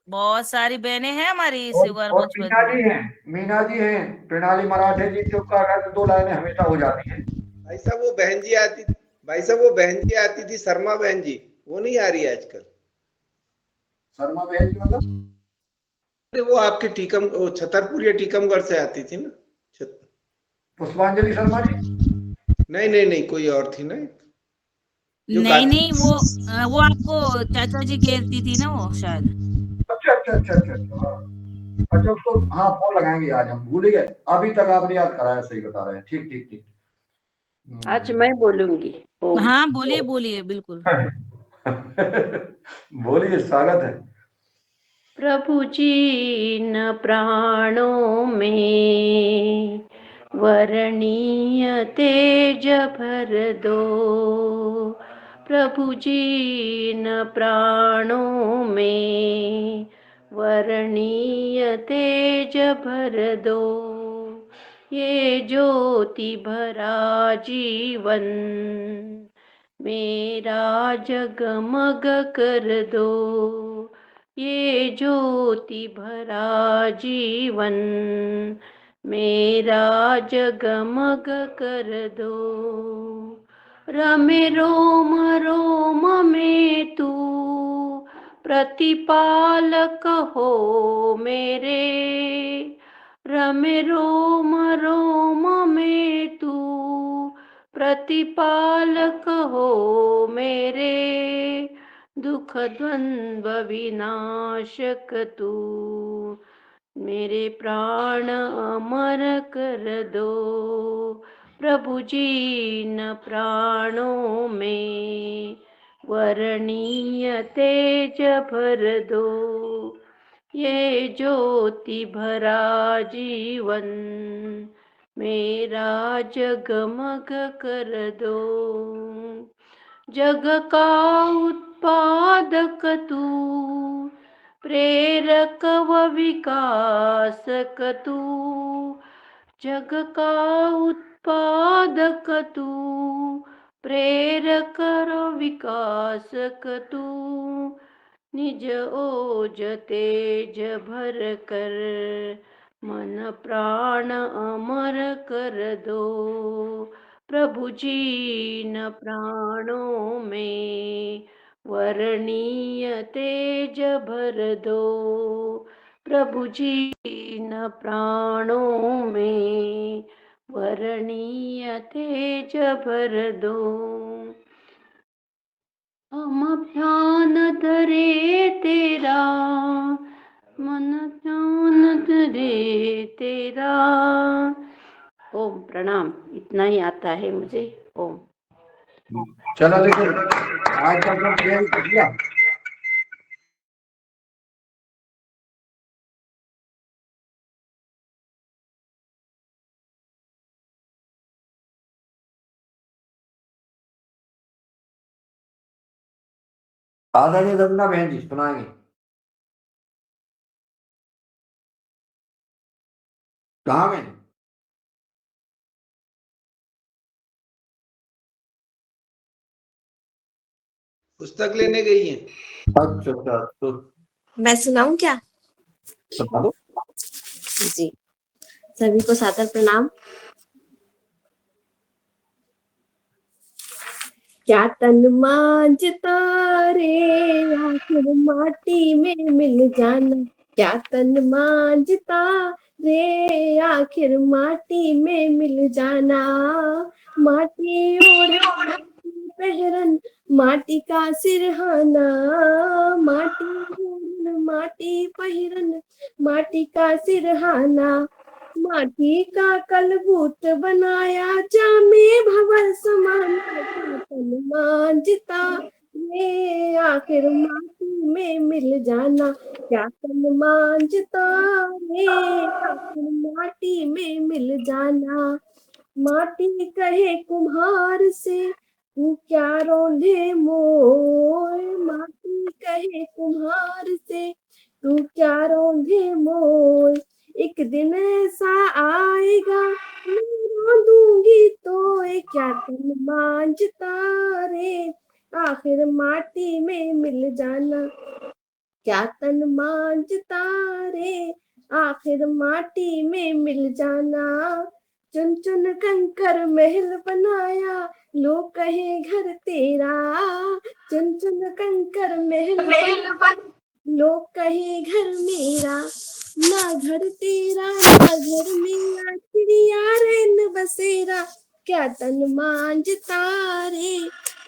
बहुत सारी बहनें हैं हमारी शिवर और मुझ मीना में। जी हैं, मीना जी हैं, प्रणाली मराठे जी, जो का अगर 2 लाइनें हमेशा हो जाती हैं। भाई साहब वो बहन जी आती, भाई साहब वो बहन जी आती थी, शर्मा बहन जी, वो नहीं आ रही है आजकल। शर्मा बहन जी मतलब अरे वो आपके टीकम, वो छतरपुर या टीकमगढ़ से आती थी ना। पुष्पांजलि शर्मा जी। नहीं नहीं नहीं, कोई और थी ना, जो नहीं गाती। नहीं, वो आपको चाचा जी घेरती थी ना वो शायद। अच्छा अच्छा अच्छा अच्छा अच्छा, हाँ। अच्छा, उसको हाँ फोन लगाएंगे आज, हम भूल ही गए, अभी तक आपने याद कराया, सही बता रहे हैं, ठीक ठीक ठीक। आज मैं बोलूंगी। ओम। हाँ, बोलिए बोलिए, बिल्कुल। बोलिए, स्वागत है। प्रभु जी न प्राणों में वर्णीय तेज भर दो, प्रभु जी न प्राणों में वर्णीय तेज भर दो, ये ज्योति भरा जीवन मेरा जगमग कर दो, ये ज्योति भरा जीवन मेरा जगमग कर दो, रमे रोम रोम में तू प्रतिपालक हो मेरे, रमे रोम रोम में तू प्रतिपालक हो मेरे, दुख द्वंद्व विनाशक तू मेरे प्राण अमर कर दो, प्रभु जी न प्राणों में वर्णीय तेज भर दो, ये ज्योति भरा जीवन मेरा जगमग कर दो, जग का उत्पादक तू प्रेरक व विकासक तू, जग का उत्पादक तू प्रेरक और विकासक तू, निज ओज तेज भर कर मन प्राण अमर कर दो, प्रभु जी न प्राणों में वर्णीय तेज भर दो, प्रभु जी न प्राणों में वर्णीय तेज भर दो, हम ध्यान धरे तेरा मन ध्यान धरे तेरा। ओम प्रणाम, इतना ही आता है मुझे। ओम। चलो देखो, आज का जो प्रेम कर दिया। आदरणीय रंजना बहन जी सुनाएंगे। कहाँ गए? पुस्तक लेने गई है। अच्छा अच्छा, तो मैं सुनाऊं क्या? सुना दो। जी, सभी को सादर प्रणाम। क्या तन मांझता रे आखिर माटी में मिल जाना, क्या तन मांझता रे आखिर माटी में मिल जाना। माटी ओढ़ पहरन माटी का सिरहाना, माटी ओढ़न माटी पहिरन माटी का सिरहाना। माटी का कलबूत बनाया जामे भवर समान, तन मांझता रे आखिर माटी में मिल जाना। क्या तन मांझता रे आखिर माटी में मिल जाना। माटी कहे कुम्हार से तू क्या रोंधे मोय, माटी कहे कुम्हार से तू क्या रोंधे मोय। एक दिन ऐसा आएगा मैं रोंदूंगी तो क्या तन मांझता रे आखिर माटी में मिल जाना। क्या तन मांझता रे आखिर माटी में मिल जाना। चुन चुन कंकर महल बनाया लोग कहे घर तेरा, चुन चुन कंकर महल लोग कहे घर मेरा। ना घर तेरा ना घर मेरा चिड़िया रैन बसेरा। क्या तन मांझता रे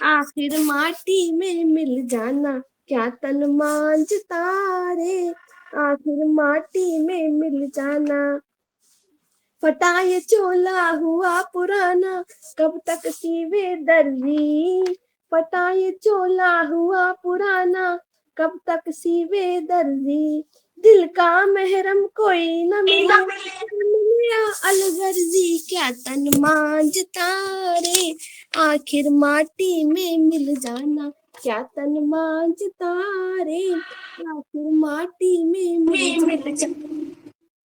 आखिर माटी में मिल जाना। क्या तन मांझता रे आखिर माटी में मिल जाना। फटा ये चोला हुआ पुराना कब तक सीवे दर्जी, फटा ये चोला हुआ पुराना कब तक सीवे दर्जी। दिल का महरम कोई न मिला अलगर्जी। क्या तन मांझता रे आखिर माटी में मिल जाना। क्या तन मांझता रे आखिर माटी में मिल जाना।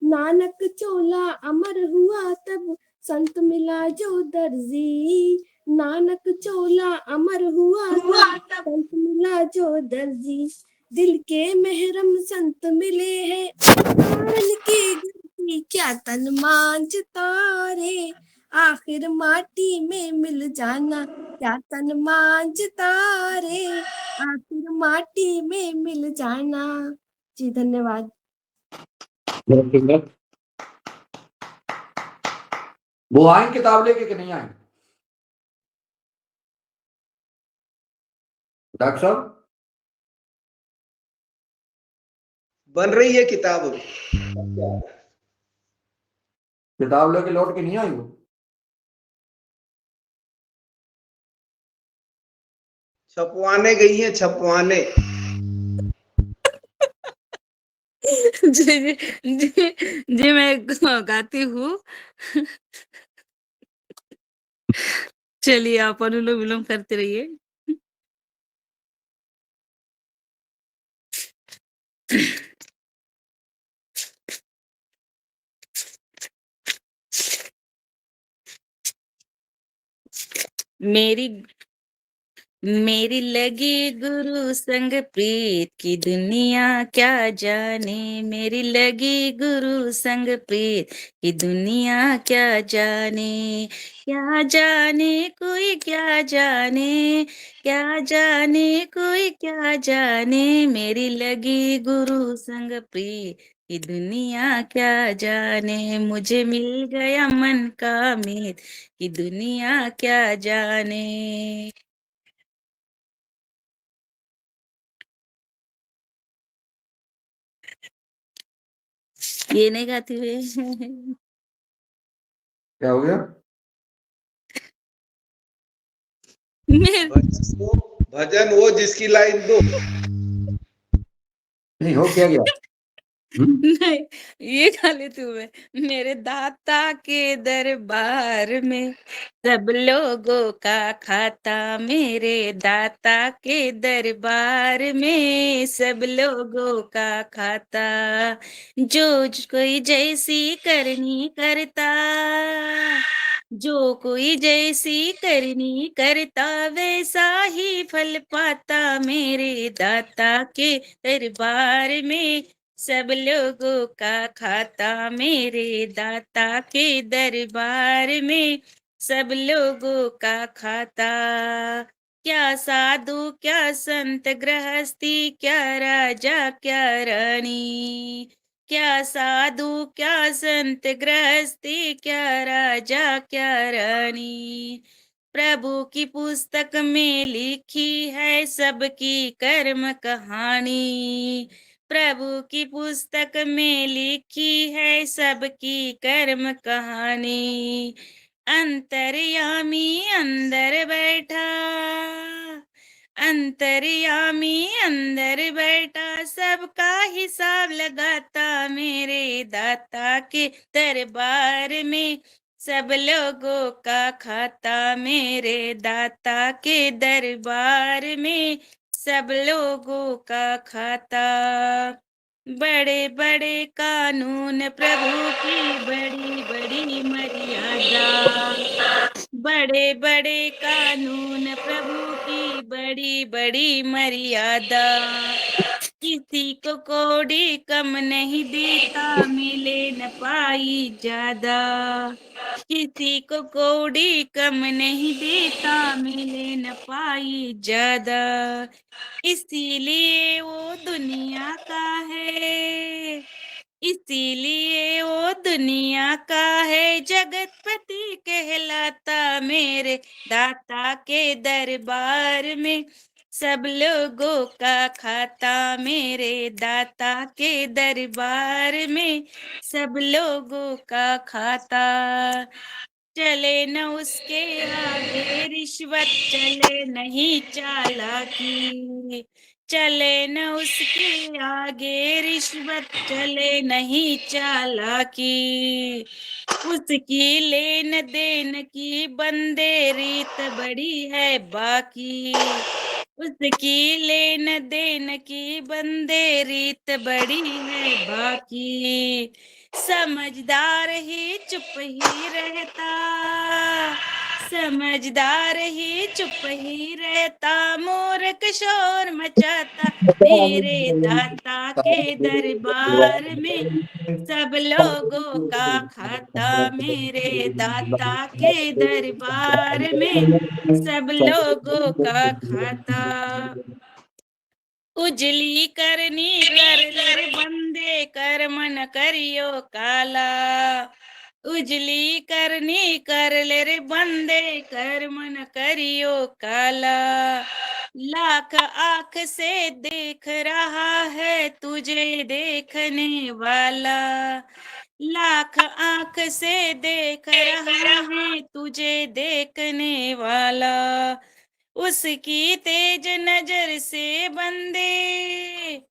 नानक चोला अमर हुआ तब संत मिला जो दर्जी, नानक चोला अमर हुआ तब संत मिला जो दर्जी। दिल के महरम संत मिले हैं नारायण के घर। क्या तन मांझता रे आखिर माटी में मिल जाना। क्या तन मांझता रे आखिर माटी में मिल जाना। जी धन्यवाद। वो आए किताब लेके कि नहीं आए डॉक्टर साहब? बन रही है किताब अभी। किताब लेके लौट के नहीं आई वो? छपवाने गई है, छपवाने। जी जी मैं गाती हूँ। चलिए आप अनुलोम विलोम करते रहिए। मेरी मेरी लगी गुरु संग प्रीत की दुनिया क्या जाने, मेरी लगी गुरु संग प्रीत की दुनिया क्या जाने। क्या जाने कोई क्या जाने, क्या जाने कोई क्या जाने, मेरी लगी गुरु संग प्रीत की दुनिया क्या जाने। मुझे मिल गया मन का मीत की दुनिया क्या जाने। ये नहीं गाती हुए। क्या हो गया? भजन वो जिसकी लाइन दो। नहीं हो क्या गया? नहीं ये गा लेती हूँ मैं। मेरे दाता के दरबार में सब लोगों का खाता, मेरे दाता के दरबार में सब लोगों का खाता। जो कोई जैसी करनी करता, जो कोई जैसी करनी करता वैसा ही फल पाता, मेरे दाता के दरबार में सब लोगों का खाता, मेरे दाता के दरबार में सब लोगों का खाता। क्या साधु क्या संत गृहस्थी, क्या राजा क्या रानी, क्या साधु क्या संत गृहस्थी, क्या राजा क्या रानी, प्रभु की पुस्तक में लिखी है सबकी कर्म कहानी। प्रभु की पुस्तक में लिखी है सबकी कर्म कहानी। अंतर्यामी अंदर बैठा, अंतर्यामी अंदर बैठा, सबका हिसाब लगाता मेरे दाता के दरबार में। सब लोगों का खाता मेरे दाता के दरबार में, सब लोगों का खाता। बड़े बड़े कानून प्रभु की बड़ी बड़ी मर्यादा, बड़े बड़े कानून प्रभु की बड़ी बड़ी मर्यादा। किसी को कोड़ी कम नहीं देता, मिले न पाई ज्यादा। किसी को कोड़ी कम नहीं देता, मिले न पाई ज्यादा। इसीलिए वो दुनिया का है, इसीलिए वो दुनिया का है, जगतपति कहलाता मेरे दाता के दरबार में। सब लोगों का खाता मेरे दाता के दरबार में, सब लोगों का खाता। चले न उसके आगे रिश्वत, चले नहीं चालाकी, चले न उसके आगे रिश्वत, चले नहीं चालाकी। उसकी लेन देन की बंदे रीत बड़ी है बाकी, उसकी लेन देन की बंदे रीत बड़ी है बाकी। समझदार ही चुप ही रहता, समझदार ही चुप ही रहता, मूर्ख शोर मचाता मेरे दाता के दरबार में। सब लोगों का खाता मेरे दाता के दरबार में, सब लोगों का खाता। उजली करनी कर ले रे बंदे, कर मन करियो काला। उजली करनी कर ले रे बंदे, कर मन करियो काला। लाख आंख से देख रहा है तुझे देखने वाला, लाख आंख से देख रहा है तुझे देखने वाला। उसकी तेज नजर से बंदे,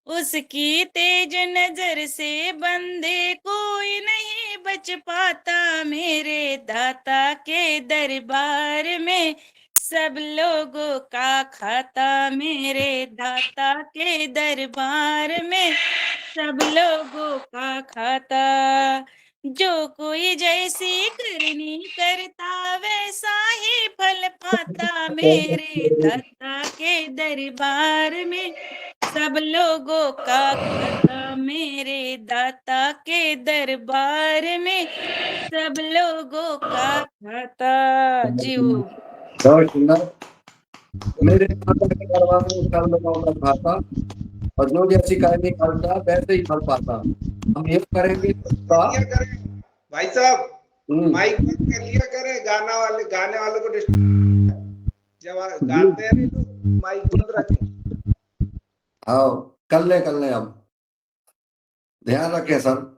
उसकी तेज नजर से बंदे, कोई नहीं बच पाता मेरे दाता के दरबार में। सब लोगों का खाता मेरे दाता के दरबार में, सब लोगों का खाता। जो कोई जैसी करनी करता, वैसा ही फल पाता मेरे दाता के दरबार में। सब लोगों का खाता मेरे दाता के दरबार में, सब लोगों का खाता। जीव बहुत सुंदर। मेरे दाता के दरबार में कर्म का खाता, और जो जैसी करनी करता वैसे ही फल पाता। हम ये करेंगे लिया करें भाई साहब, माइक बंद कर लिया करें, गाने वाले को जब गाते हैं तो माइक बंद रखें। हाँ कर ले अब ध्यान रखें सर।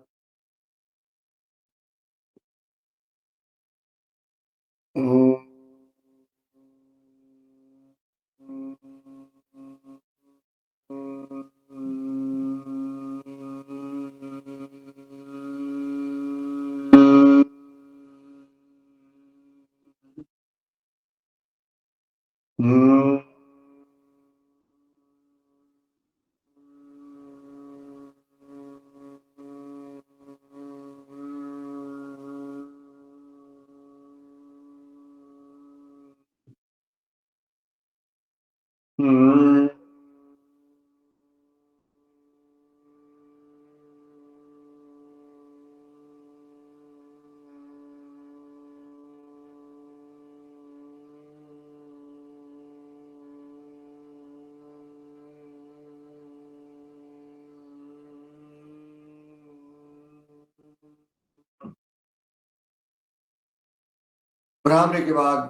भ्रामरी के बाद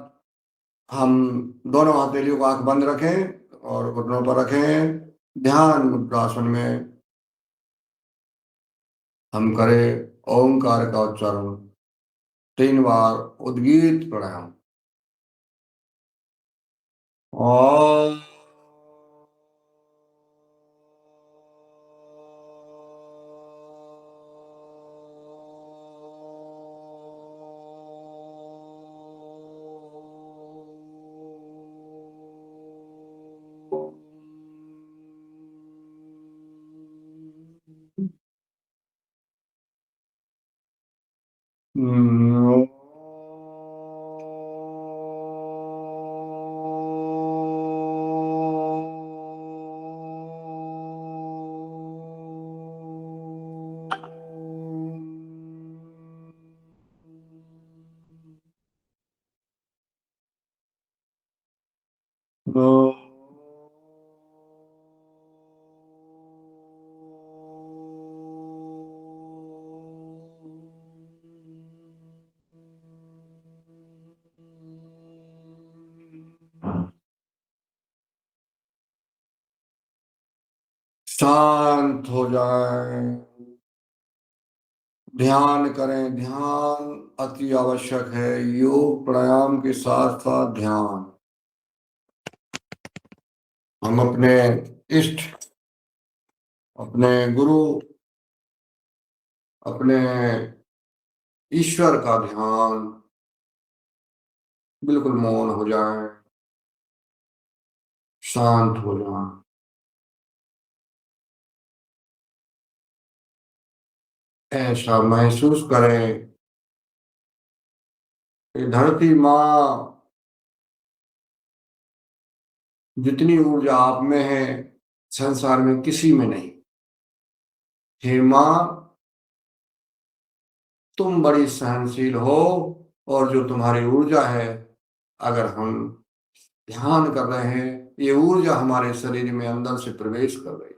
हम दोनों हथेलियों को आंख बंद रखें और घुटनों पर रखें। ध्यान मुद्रासन में हम करें ओंकार का उच्चारण 3 बार उद्गीत प्राणायाम। ओम शांत हो जाए, ध्यान करें। ध्यान अति आवश्यक है। योग प्राणायाम के साथ साथ ध्यान। हम अपने इष्ट, अपने गुरु, अपने ईश्वर का ध्यान, बिल्कुल मौन हो जाए, शांत हो जाए। ऐसा महसूस करें कि धरती माँ जितनी ऊर्जा आप में है संसार में किसी में नहीं। हे माँ, तुम बड़ी सहनशील हो और जो तुम्हारी ऊर्जा है, अगर हम ध्यान कर रहे हैं, ये ऊर्जा हमारे शरीर में अंदर से प्रवेश कर रही है।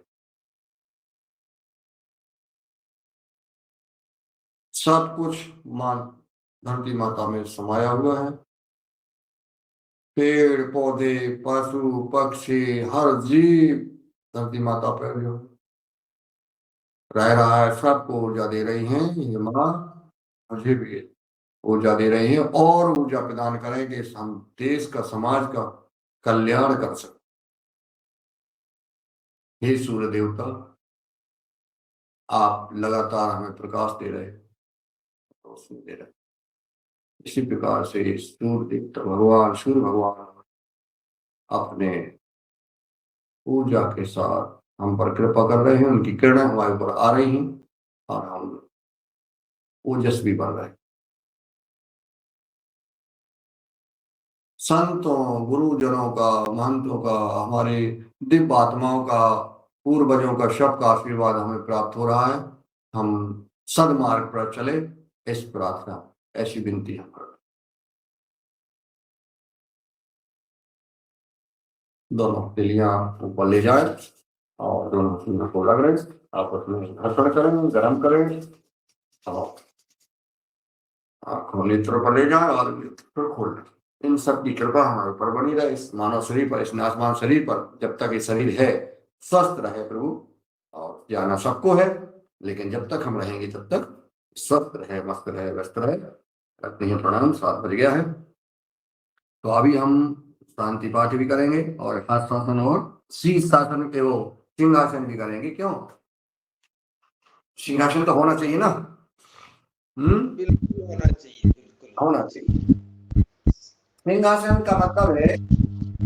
सब कुछ मां धरती माता में समाया हुआ है। पेड़ पौधे, पशु पक्षी, हर जीव धरती माता पर जो रह रहा है, सबको ऊर्जा दे रही है। ये माँ मुझे भी ऊर्जा दे रही है और ऊर्जा प्रदान करें कि हम देश का, समाज का कल्याण कर सकें। हे सूर्य देवता, आप लगातार हमें प्रकाश दे रहे, रोशनी दे रहे। इसी प्रकार से सूर्य देवता भगवान, सूर्य भगवान अपने ऊर्जा के साथ हम पर कृपा कर रहे हैं। उनकी किरणें हमारे ऊपर आ रही हैं और हम ओजस्वी बन रहे हैं। संतों, गुरुजनों का, महंतों का, हमारे दिव्य आत्माओं का, पूर्वजों का, सबका आशीर्वाद हमें प्राप्त हो रहा है। हम सदमार्ग पर चले, इस प्रार्थना, ऐसी विनती हम कर। दोनों हथेलियां ऊपर ले जाए और दोनों सीने को रगड़े, आपस में घर्षण करें, गर्म करें और आंखों नेत्रों पर ले जाए और नेत्र खोल लें। इन सब की कृपा हमारे ऊपर बनी रहे, इस मानव शरीर पर, इस नासमान शरीर पर। जब तक ये शरीर है, स्वस्थ रहे प्रभु। और जाना सबको है, लेकिन जब तक हम रहेंगे तब तक स्वस्थ रहे, मस्त रहे, व्यस्त रहे। करते हैं प्रणाम। 7 बज गया है, तो अभी हम शांति पाठ भी करेंगे और हस्तासन और शीर्षासन के, वो सिंहासन भी करेंगे। क्यों? सिंहासन तो होना चाहिए ना। बिल्कुल होना चाहिए, बिल्कुल होना चाहिए। सिंहासन का मतलब है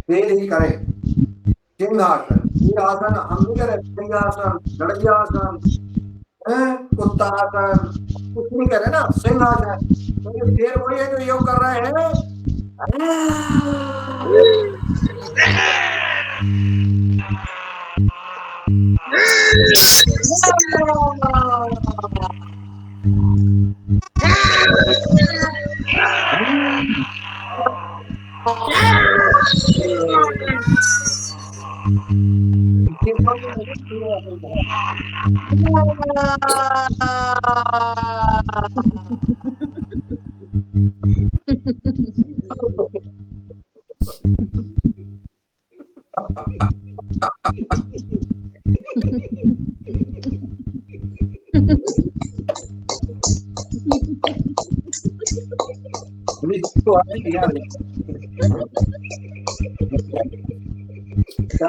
पैर ही करें। सिंहासन, सिंहासन हम भी करें। सिंहासन, गड़ियासन, कुत्ता आसन, कुछ नहीं करे ना। सिंहासन तो ये पैर वही है जो योग कर रहे हैं।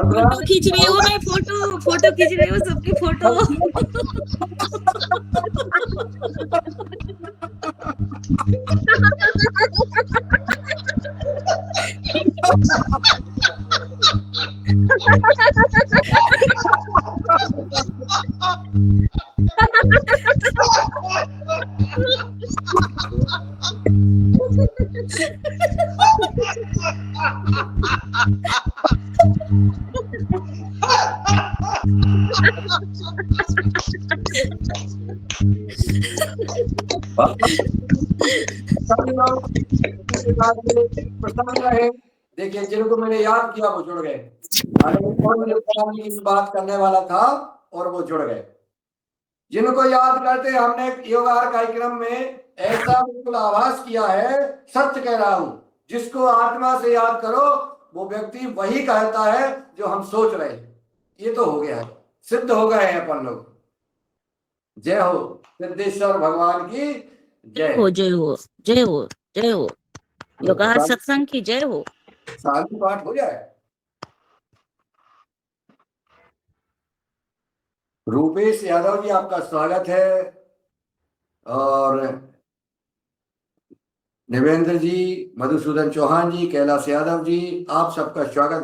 फोटो खींच रही हूँ मैं, फोटो खींच रही हूँ सबकी फोटो। प्रसन्न रहे। देखिए जिनको मैंने याद किया वो जुड़ गए, इस बात करने वाला था और वो जुड़ गए। जिनको याद करते हमने योगार कार्यक्रम में ऐसा बिल्कुल आभास किया है, सच कह रहा हूं, जिसको आत्मा से याद करो वो व्यक्ति वही कहता है जो हम सोच रहे हैं। ये तो हो गया है, सिद्ध हो गए हैं अपन लोग। जय हो सिद्धेश्वर भगवान की जय हो, जय हो, जय हो, जय हो। योगार सत्संग की जय हो। शांति पाठ हो जाए। रूपेश यादव जी आपका स्वागत है, और देवेंद्र जी, मधुसूदन चौहान जी, कैलाश यादव जी, आप सबका स्वागत।